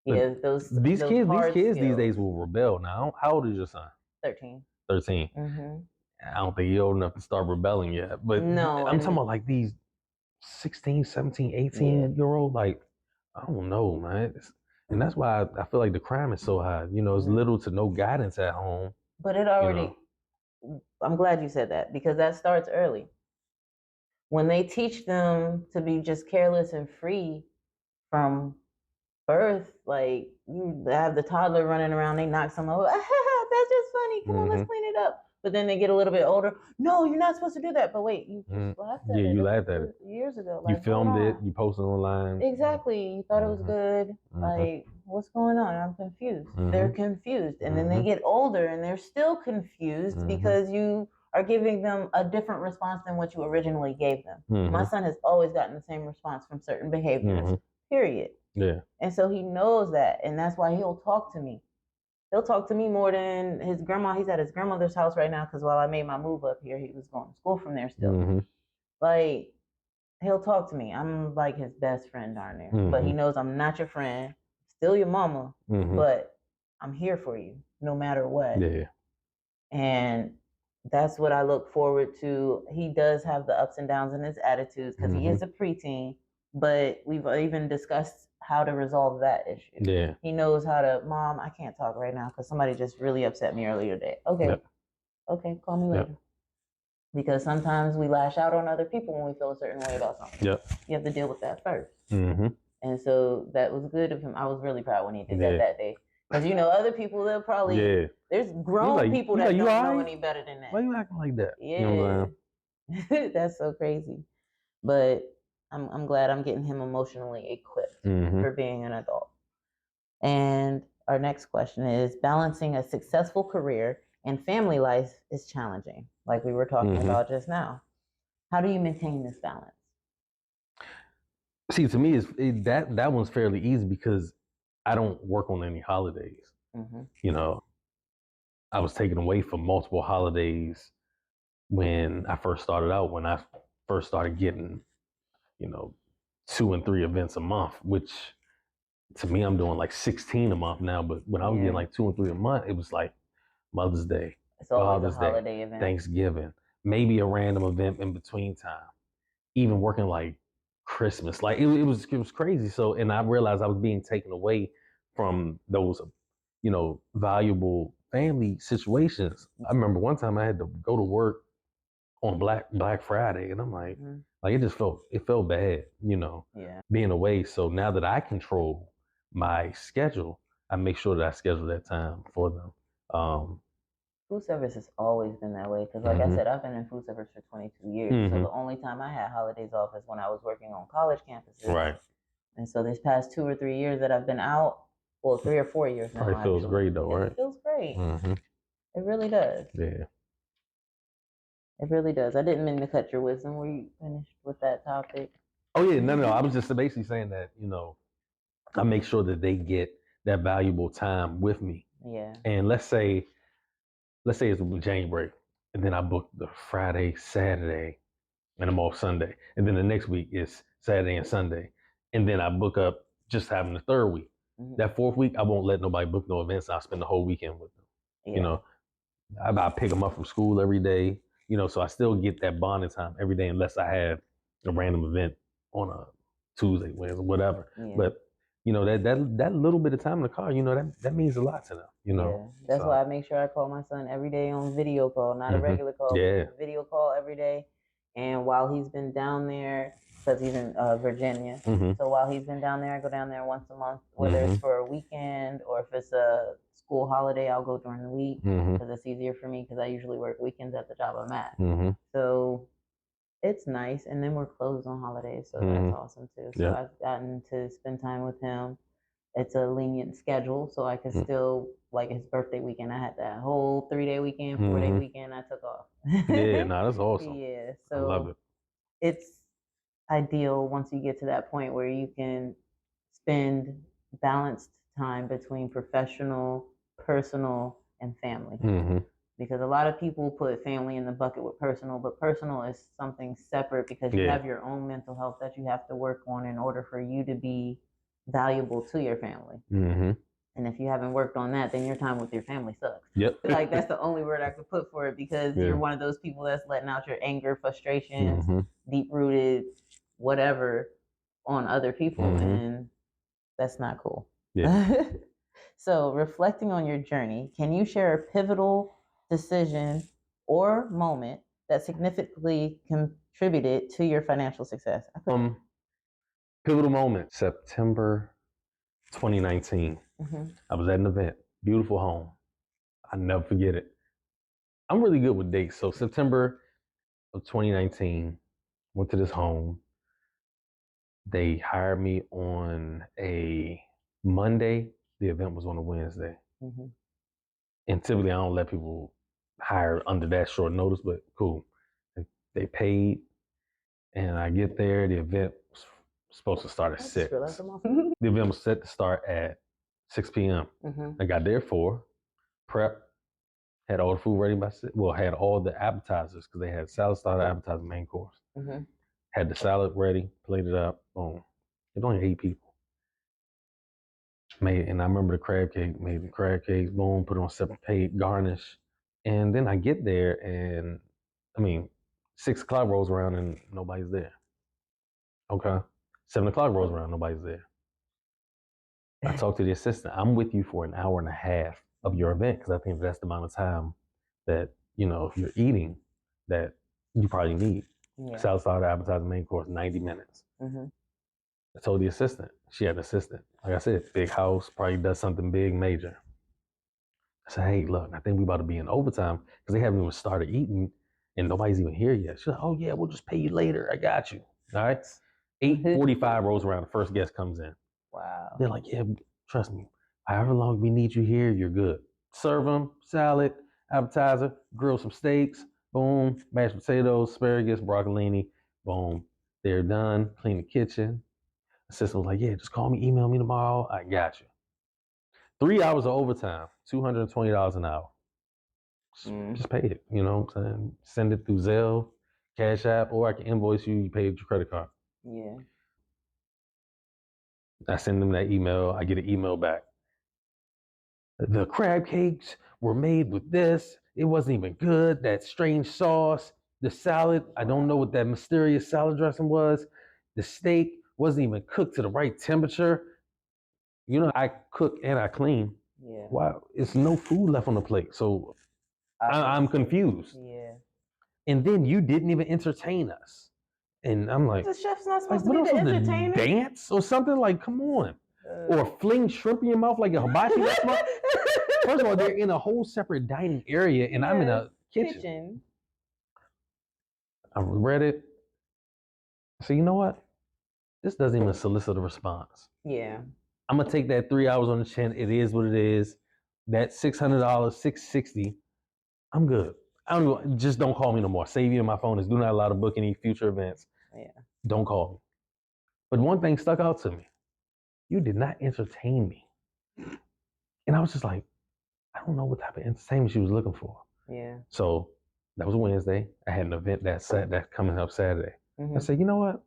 Yeah, these kids skills. these days will rebel now. How old is your son? 13. 13. Mm-hmm. I don't think he's old enough to start rebelling yet. But no, I'm talking about like these 16, 17, 18-year-old, like, I don't know, man. And that's why I feel like the crime is so high. You know, it's little to no guidance at home. But it already, I'm glad you said that, because that starts early. When they teach them to be just careless and free from birth, like you have the toddler running around, they knock someone over, that's just funny, come on, let's clean it up. But then they get a little bit older, no, you're not supposed to do that. But wait, you just laughed at it. Yeah, you laughed at it years ago. Like, you filmed it, you posted online. Exactly, you thought it was good. Like, what's going on? I'm confused. They're confused. And then they get older and they're still confused because you are giving them a different response than what you originally gave them. My son has always gotten the same response from certain behaviors, period. Yeah. And so he knows that, and that's why he'll talk to me. He'll talk to me more than his grandma. He's at his grandmother's house right now because while I made my move up here, he was going to school from there still. Like, he'll talk to me. I'm like his best friend darn near. But he knows I'm not your friend, still your mama, but I'm here for you no matter what. Yeah. And that's what I look forward to. He does have the ups and downs in his attitudes because he is a preteen, but we've even discussed how to resolve that issue. Yeah. He knows how to, Mom, I can't talk right now because somebody just really upset me earlier today. Okay. Yep. Okay, call me later. Yep. Because sometimes we lash out on other people when we feel a certain way about something. Yep. You have to deal with that first. And so that was good of him. I was really proud when he did that day. Because, you know, other people, they'll probably, there's grown people that don't know any better than that. Why you acting like that? Yeah. You know what I'm saying? That's so crazy. But I'm glad I'm getting him emotionally equipped for being an adult. And our next question is, balancing a successful career and family life is challenging, like we were talking about just now. How do you maintain this balance? See, to me, that one's fairly easy because I don't work on any holidays. You know, I was taken away from multiple holidays when I first started out, when I first started getting, you know, 2 and 3 events a month, which to me, I'm doing like 16 a month now. But when I was getting like 2 and 3 a month, it was like Mother's Day, Father's Day, Thanksgiving, maybe a random event in between time, even working like Christmas. Like it was crazy. So, and I realized I was being taken away from those, you know, valuable family situations. I remember one time I had to go to work on Black Friday, and I'm like it felt bad, you know, being away. So now that I control my schedule, I make sure that I schedule that time for them. Food service has always been that way because, like I said, I've been in food service for 22 years. So the only time I had holidays off is when I was working on college campuses. Right. And so this past 2 or 3 years that I've been out, well, 3 or 4 years now. It feels great though, right? It feels great. It really does. Yeah. It really does. I didn't mean to cut your wisdom. Were you finished with that topic? Oh yeah, no. I was just basically saying that, you know, I make sure that they get that valuable time with me. Yeah. And let's say it's January, and then I book the Friday, Saturday, and I'm off Sunday. And then the next week is Saturday and Sunday. And then I book up just having the third week. That fourth week, I won't let nobody book no events. I'll spend the whole weekend with them. Yeah. You know, I pick them up from school every day, you know, so I still get that bonding time every day unless I have a random event on a Tuesday, Wednesday, whatever. Yeah. But you know, that little bit of time in the car, you know, that means a lot to them, you know. Yeah. That's why I make sure I call my son every day on video call, not a regular call. Yeah. Video call every day. And while he's been down there, because he's in Virginia, so while he's been down there, I go down there once a month, whether it's for a weekend or if it's a school holiday, I'll go during the week because it's easier for me because I usually work weekends at the job I'm at. So it's nice. And then we're closed on holidays, so that's awesome too. So I've gotten to spend time with him. It's a lenient schedule, so I can still, like his birthday weekend, I had that whole 3-day weekend, 4-day weekend I took off. Yeah, no, that's awesome. Yeah, so I love it. It's ideal once you get to that point where you can spend balanced time between professional, personal, and family. Because a lot of people put family in the bucket with personal, but personal is something separate because you have your own mental health that you have to work on in order for you to be valuable to your family. Mm-hmm. And if you haven't worked on that, then your time with your family sucks. Yep. Like, that's the only word I could put for it, because you're one of those people that's letting out your anger, frustrations, deep-rooted, whatever, on other people, and that's not cool. Yeah. So, reflecting on your journey, can you share a pivotal decision or moment that significantly contributed to your financial success? Pivotal moment, September 2019. I was at an event, beautiful home. I never forget it. I'm really good with dates. So September of 2019, went to this home. They hired me on a Monday. The event was on a Wednesday. And typically I don't let people hire under that short notice, but cool. They paid, and I get there. The event was supposed to start at 6. The event was set to start at 6 p.m. I got there at 4, prep, had all the food ready by 6. Well, had all the appetizers, because they had salad, starter, appetizer, main course. Had the salad ready, plated up, boom. It was only 8 people. And I remember the crab cake, made the crab cakes, boom, put it on separate plate, garnish. And then I get there, and 6 o'clock rolls around and nobody's there. Okay. 7 o'clock rolls around, nobody's there. I talked to the assistant. I'm with you for an hour and a half of your event, because I think that's the amount of time that, if you're eating, that you probably need. Salad, starter, appetizer, main course, 90 minutes. I told the assistant. She had an assistant. Like I said, big house, probably does something big, major. I said, hey, look, I think we about to be in overtime, because they haven't even started eating and nobody's even here yet. She's like, oh yeah, we'll just pay you later. I got you. All right. 8:45 rolls around. The first guest comes in. Wow. They're like, yeah, trust me. However long we need you here, you're good. Serve them salad, appetizer, grill some steaks, boom, mashed potatoes, asparagus, broccolini, boom. They're done. Clean the kitchen. Assistant was like, yeah, just call me, email me tomorrow. I got you. 3 hours of overtime, $220 an hour. Just pay it, you know what I'm saying? Send it through Zelle, Cash App, or I can invoice you, you pay with your credit card. Yeah. I send them that email, I get an email back. The crab cakes were made with this. It wasn't even good. That strange sauce. The salad, I don't know what that mysterious salad dressing was. The steak wasn't even cooked to the right temperature. I cook and I clean. Yeah. Wow, it's no food left on the plate. So I'm confused. Yeah. And then you didn't even entertain us. And I'm like, the chef's not supposed to be the entertainer. Dance or something? Like, come on. Or fling shrimp in your mouth like a hibachi. First of all, they're in a whole separate dining area, and I'm in a kitchen. I read it. I said, you know what? This doesn't even solicit a response. Yeah. I'm gonna take that 3 hours on the chin. It is what it is. That $600, $660. I'm good. Just don't call me no more. Save you in my phone is do not allow to book any future events. Yeah. Don't call me. But one thing stuck out to me. You did not entertain me. And I was just like, I don't know what type of entertainment she was looking for. Yeah. So that was a Wednesday. I had an event that's coming up Saturday. I said, you know what?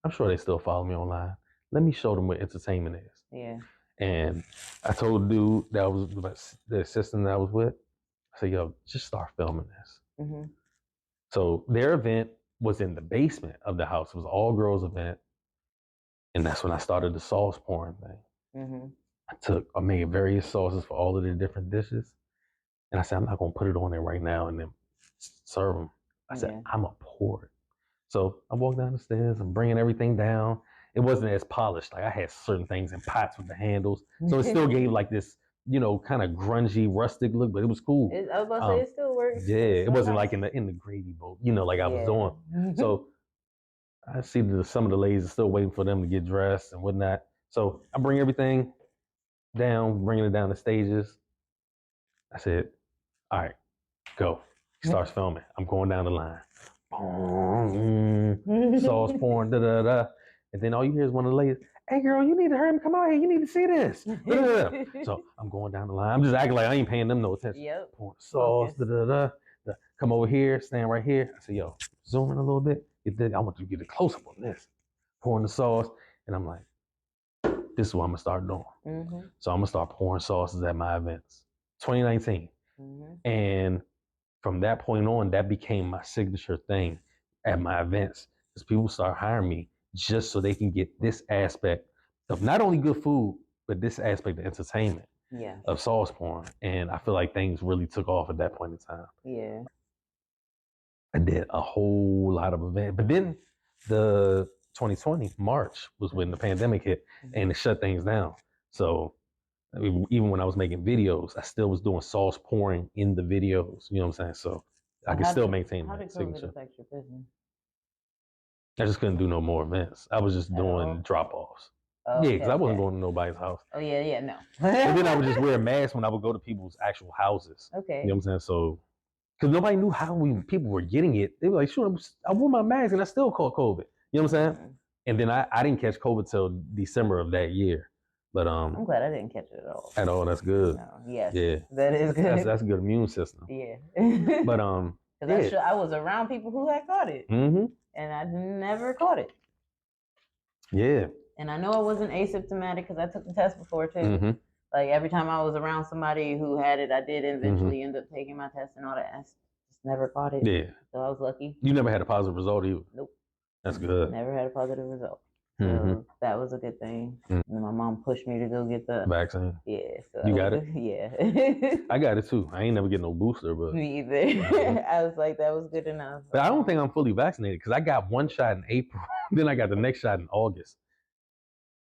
I'm sure they still follow me online. Let me show them what entertainment is. Yeah. And I told the dude that was the assistant that I was with, I said, yo, just start filming this. So their event was in the basement of the house. It was an all-girls event. And that's when I started the sauce pouring thing. I made various sauces for all of the different dishes. And I said, I'm not going to put it on there right now and then serve them. I said, I'm going to pour it. So I walked down the stairs. I'm bringing everything down. It wasn't as polished. Like I had certain things in pots with the handles. So it still gave like this, kind of grungy, rustic look, but it was cool. I was about to say, it still works. Yeah, it wasn't like in the gravy boat, like I was doing. So I see some of the ladies are still waiting for them to get dressed and whatnot. So I bring everything down, bringing it down the stages. I said, all right, go. He starts filming. I'm going down the line. Sauce pouring, da-da-da. And then all you hear is one of the ladies, hey girl, you need to hurry, come out here, you need to see this. So I'm going down the line. I'm just acting like I ain't paying them no attention. Yep. Pouring sauce, come over here, stand right here. I said, yo, zoom in a little bit. I want you to get a close up on this. Pouring the sauce, and I'm like, this is what I'm gonna start doing. Mm-hmm. So I'm gonna start pouring sauces at my events. 2019. Mm-hmm. And from that point on, that became my signature thing at my events. Because people start hiring me just so they can get this aspect of not only good food, but this aspect of entertainment, of sauce pouring. And I feel like things really took off at that point in time. Yeah. I did a whole lot of events. But then the 2020, March, was when the pandemic hit and it shut things down. So I mean, even when I was making videos, I still was doing sauce pouring in the videos. You know what I'm saying? So I could still maintain my signature. How did COVID affect your business? I just couldn't do no more events. I was just doing drop-offs. Oh, yeah, because I wasn't going to nobody's house. Oh, yeah, no. And then I would just wear a mask when I would go to people's actual houses. Okay. You know what I'm saying? So, because nobody knew how people were getting it. They were like, sure, I wore my mask and I still caught COVID. You know what I'm saying? Mm-hmm. And then I didn't catch COVID till December of that year. But I'm glad I didn't catch it at all. At all, that's good. No, yes. Yeah. That is good. That's a good immune system. Yeah. But because I was around people who had caught it. Mm-hmm. And I never caught it. Yeah. And I know I wasn't asymptomatic because I took the test before too. Mm-hmm. Like every time I was around somebody who had it, I did eventually end up taking my test and all that. I just never caught it. Yeah. So I was lucky. You never had a positive result either? Nope. That's good. Never had a positive result. So that was a good thing. Mm-hmm. My mom pushed me to go get the vaccine. Yeah. So you got it? Yeah. I got it too. I ain't never get no booster, but me either. I was like, that was good enough. But I don't think I'm fully vaccinated because I got one shot in April, then I got the next shot in August.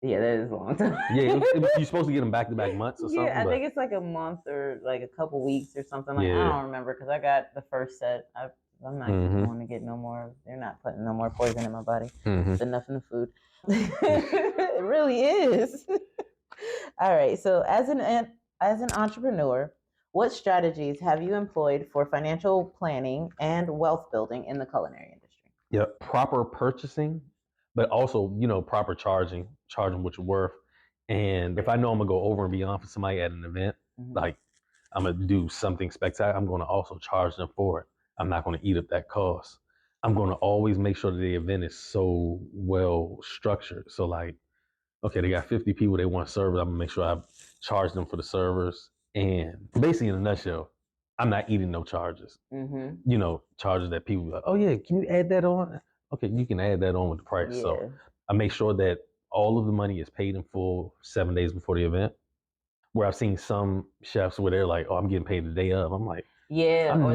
Yeah, that is a long time. Yeah, you're supposed to get them back-to-back months or something. Yeah, I think it's like a month or like a couple weeks or something. Like I don't remember because I got the first set. I'm not going to get no more. They're not putting no more poison in my body. It's enough in the food. It really is. All right. So as an entrepreneur, what strategies have you employed for financial planning and wealth building in the culinary industry? Yeah, proper purchasing, but also, proper charging what you're worth. And if I know I'm gonna go over and beyond for somebody at an event, like I'm gonna do something spectacular, I'm gonna also charge them for it. I'm not gonna eat up that cost. I'm gonna always make sure that the event is so well structured. So like, okay, they got 50 people, they want servers. I'm gonna make sure I charge them for the servers. And basically in a nutshell, I'm not eating no charges. Charges that people like, oh yeah, can you add that on? Okay, you can add that on with the price. Yeah. So I make sure that all of the money is paid in full 7 days before the event. Where I've seen some chefs where they're like, oh, I'm getting paid the day of. I'm like, or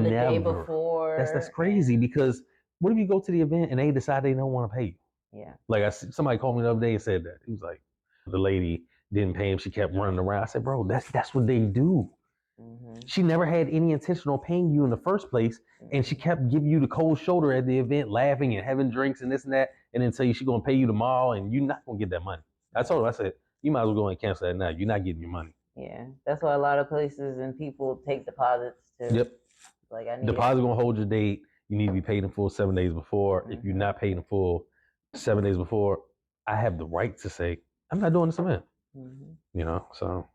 the day before. That's crazy because what if you go to the event and they decide they don't want to pay you? Yeah. Like somebody called me the other day and said that. He was like, the lady didn't pay him. She kept running around. I said, bro, that's what they do. She never had any intention on paying you in the first place. And she kept giving you the cold shoulder at the event, laughing and having drinks and this and that. And then tell you she's going to pay you tomorrow and you're not going to get that money. I told her, I said, you might as well go and cancel that now. You're not getting your money. Yeah. That's why a lot of places and people take deposits too. Yep. Like I need deposit going to hold your date. You need to be paid in full 7 days before. If you're not paid in full 7 days before, I have the right to say, I'm not doing this event. So.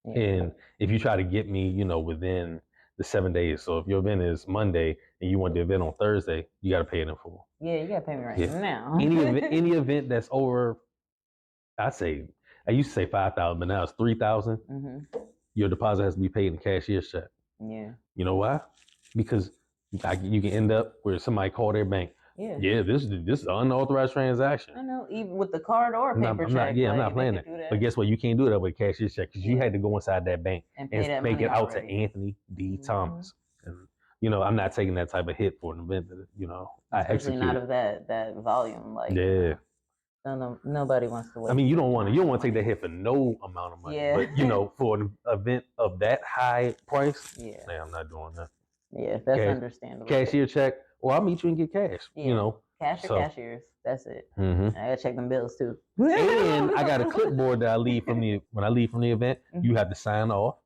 Yeah. And if you try to get me, within the 7 days. So if your event is Monday and you want the event on Thursday, you got to pay it in full. Yeah, you got to pay me right now. any event that's over, I used to say 5,000, but now it's 3,000. Your deposit has to be paid in a cashier's check. Yeah. You know why? Because you can end up where somebody called their bank. Yeah, this is an unauthorized transaction. I know, even with the card or paper check. I'm not playing that. But guess what? You can't do that with a cashier's check because you had to go inside that bank and make it out to Anthony D. Thomas. And, I'm not taking that type of hit for an event that, I execute. Especially not of that volume. Like, nobody wants to wait. I mean, you don't want to take that hit for no amount of money. Yeah. But, for an event of that high price, I'm not doing that. Yeah, that's understandable. Cashier check. Or I'll meet you and get cash, Cash or cashiers. That's it. I gotta check them bills too. And I got a clipboard that I leave when I leave from the event. You have to sign off.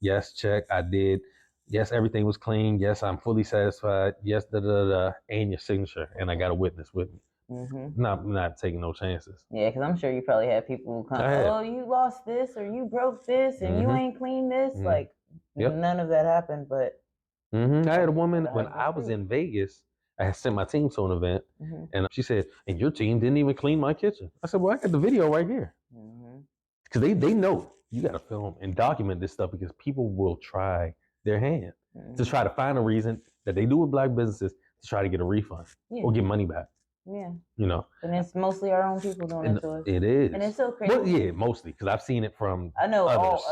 Yes, check, I did. Yes, everything was clean. Yes, I'm fully satisfied. Yes, and your signature. And I got a witness with me. Not taking no chances. Yeah, because I'm sure you probably had people who come, oh, you lost this or you broke this and you ain't cleaned this. Like, none of that happened, but. I had a woman when I was in Vegas. I had sent my team to an event, and she said, "And your team didn't even clean my kitchen." I said, "Well, I got the video right here." Because they know you got to film and document this stuff because people will try their hand to try to find a reason that they do with black businesses to try to get a refund or get money back. Yeah. You know. And it's mostly our own people doing it to us. It is. And it's so crazy. Well, yeah, mostly because I've seen it from I know others.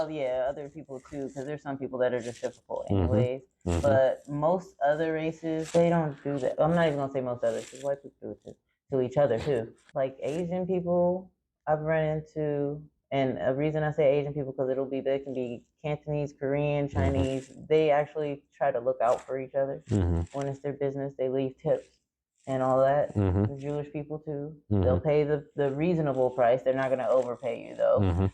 other people too, because there's some people that are just difficult anyways. But most other races, they don't do that. I'm not even going to say most others, because white people do it to each other too. Like Asian people I've run into, and a reason I say Asian people, because they can be Cantonese, Korean, Chinese. They actually try to look out for each other when it's their business. They leave tips and all that. The Jewish people too. They'll pay the reasonable price. They're not going to overpay you though.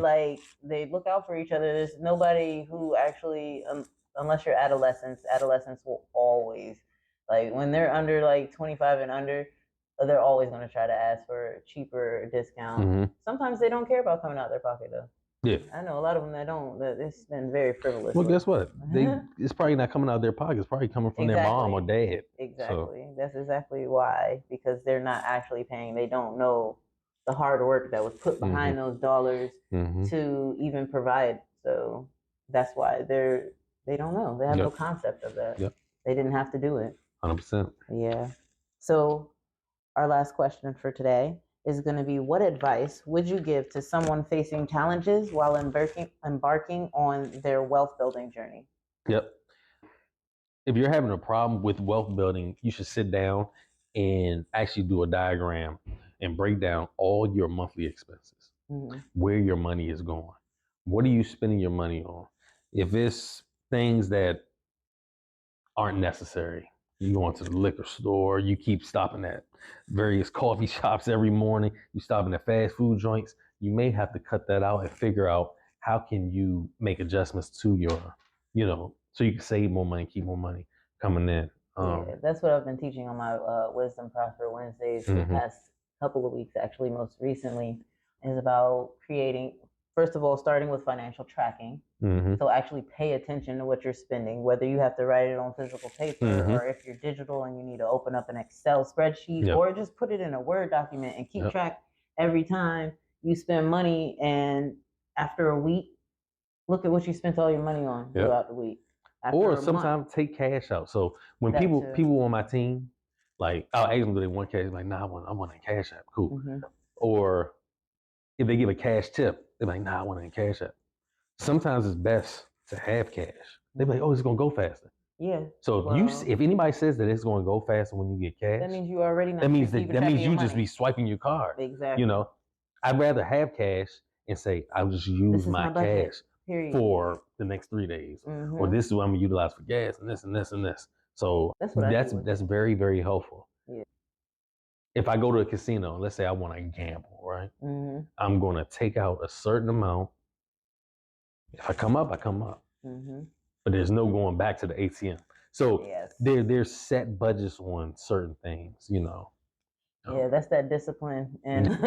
Like they look out for each other. There's nobody who actually, unless you're adolescents will always, like when they're under like 25 and under, they're always going to try to ask for a cheaper discount. Sometimes they don't care about coming out their pocket though. Yeah, I know a lot of them that don't. It's been very frivolous. Well, guess what? It's probably not coming out of their pocket. It's probably coming from their mom or dad. Exactly. So. That's exactly why. Because they're not actually paying. They don't know the hard work that was put behind those dollars to even provide. So that's why they don't know. They have no concept of that. They didn't have to do it. 100%. Yeah. So our last question for today is going to be, what advice would you give to someone facing challenges while embarking on their wealth building journey? Yep. If you're having a problem with wealth building, you should sit down and actually do a diagram and break down all your monthly expenses, where your money is going. What are you spending your money on? If it's things that aren't necessary, you go into the liquor store, you keep stopping at various coffee shops every morning, you stopping at fast food joints, you may have to cut that out and figure out how can you make adjustments to your, so you can save more money, keep more money coming in. Yeah, that's what I've been teaching on my Wisdom Prosper Wednesdays for the past couple of weeks, actually, most recently, is about creating, first of all, starting with financial tracking. So actually pay attention to what you're spending, whether you have to write it on physical paper or if you're digital and you need to open up an Excel spreadsheet or just put it in a Word document and keep track every time you spend money. And after a week, look at what you spent all your money on throughout the week. Or sometimes take cash out. So when people on my team, like I'll ask them, do they want cash? Like, nah, I want a cash app. Cool. Or if they give a cash tip, they're like, nah, I want a cash app. Sometimes it's best to have cash. They're like, oh, it's gonna go faster. Yeah. So if anybody says that it's gonna go faster when you get cash, that means you already know. That means you just be swiping your card. Exactly. I'd rather have cash and say I'll just use my cash for the next 3 days, or this is what I'm gonna utilize for gas and this and this and this. So that's very, very helpful. Yeah. If I go to a casino, let's say I want to gamble, right? I'm gonna take out a certain amount. If I come up, I come up. But there's no going back to the ATM. So there's set budgets on certain things, Yeah, that's that discipline, and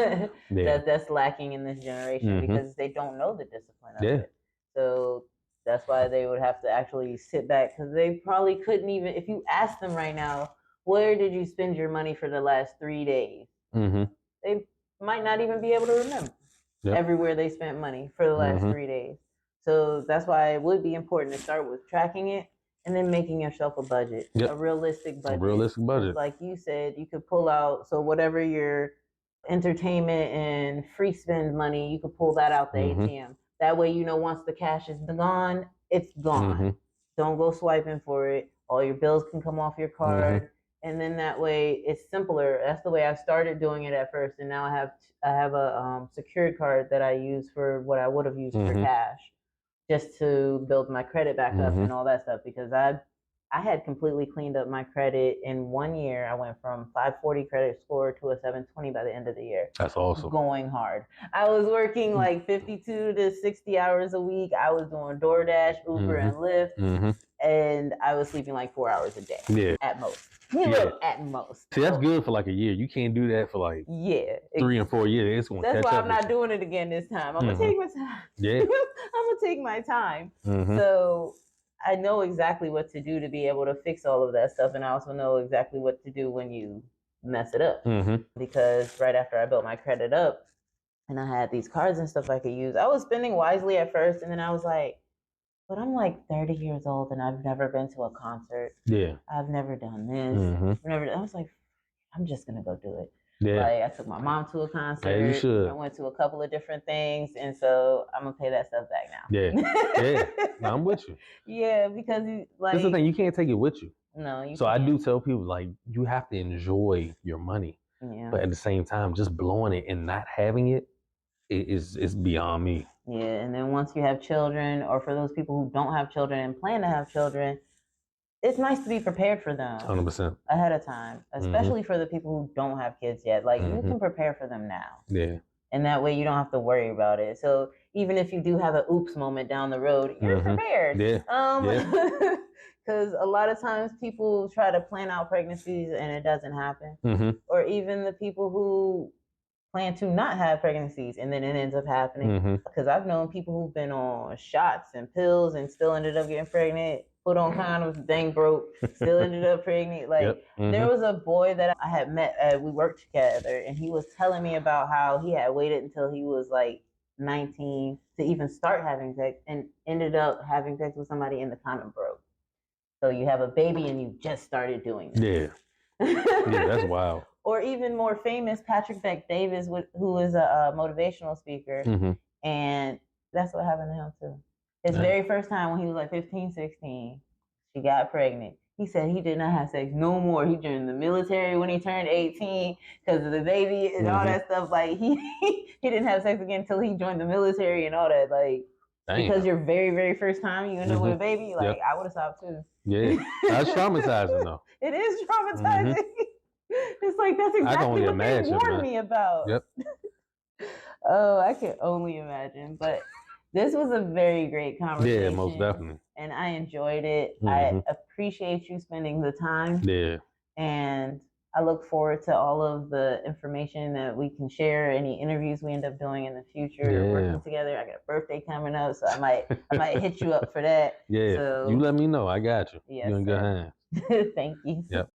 that's lacking in this generation because they don't know the discipline of it. So that's why they would have to actually sit back, because they probably couldn't even, if you ask them right now, where did you spend your money for the last 3 days? They might not even be able to remember everywhere they spent money for the last 3 days. So that's why it would be important to start with tracking it and then making yourself a budget, a realistic budget. A realistic budget. Like you said, you could pull out, so whatever your entertainment and free spend money, you could pull that out the ATM. That way, once the cash is gone, it's gone. Don't go swiping for it. All your bills can come off your card. And then that way it's simpler. That's the way I started doing it at first. And now I have a secured card that I use for what I would have used for cash, just to build my credit back up and all that stuff, because I I had completely cleaned up my credit in 1 year. I went from 540 credit score to a 720 by the end of the year. That's awesome. Going hard. I was working like 52 to 60 hours a week. I was doing DoorDash, Uber, and Lyft, and I was sleeping like 4 hours a day at most. At most. See, that's good for like a year. You can't do that for like 3 and 4 years. It's gonna That's catch why up I'm not doing it again this time. I'm gonna take my time. Yeah. I'm gonna take my time. So I know exactly what to do to be able to fix all of that stuff, and I also know exactly what to do when you mess it up. Because right after I built my credit up and I had these cards and stuff I could use, I was spending wisely at first, and then I was like, but I'm like 30 years old and I've never been to a concert. Yeah. I've never done this. I was like, I'm just gonna go do it. Yeah. Like, I took my mom to a concert. Yeah, you should. I went to a couple of different things, and so I'm gonna pay that stuff back now. Yeah. No, I'm with you. Yeah, because like, that's the thing, you can't take it with you. No, you so can't. I do tell people, like, you have to enjoy your money. Yeah. But at the same time, just blowing it and not having it is beyond me. Yeah, and then once you have children, or for those people who don't have children and plan to have children, it's nice to be prepared for them 100% ahead of time, especially for the people who don't have kids yet. Like, you can prepare for them now. Yeah. And that way you don't have to worry about it. So even if you do have an oops moment down the road, you're prepared. Yeah. Because a lot of times people try to plan out pregnancies and it doesn't happen. Or even the people who plan to not have pregnancies and then it ends up happening. Because I've known people who've been on shots and pills and still ended up getting pregnant, put on condoms, dang broke, still ended up pregnant. Like, there was a boy that I had met, we worked together, and he was telling me about how he had waited until he was like 19 to even start having sex, and ended up having sex with somebody and the condom broke. So you have a baby and you just started doing this. Yeah, that's wild. Or even more famous, Patrick Beck-Davis, who is a motivational speaker, and that's what happened to him too. His very first time when he was like 15, 16, she got pregnant. He said he did not have sex no more. He joined the military when he turned 18 because of the baby and all that stuff. Like, he didn't have sex again until he joined the military and all that. Like, because your very, very first time you end up with a baby, like, I would have stopped too. Yeah, that's traumatizing though. It is traumatizing. It's like, that's exactly what they warned me about. Yep. Oh, I can only imagine. But this was a very great conversation. Yeah, most definitely. And I enjoyed it. I appreciate you spending the time. Yeah. And I look forward to all of the information that we can share, any interviews we end up doing in the future, working together. I got a birthday coming up, so I might hit you up for that. Yeah. So, you let me know. I got you. Yes, you're in good hands. Thank you. Yep.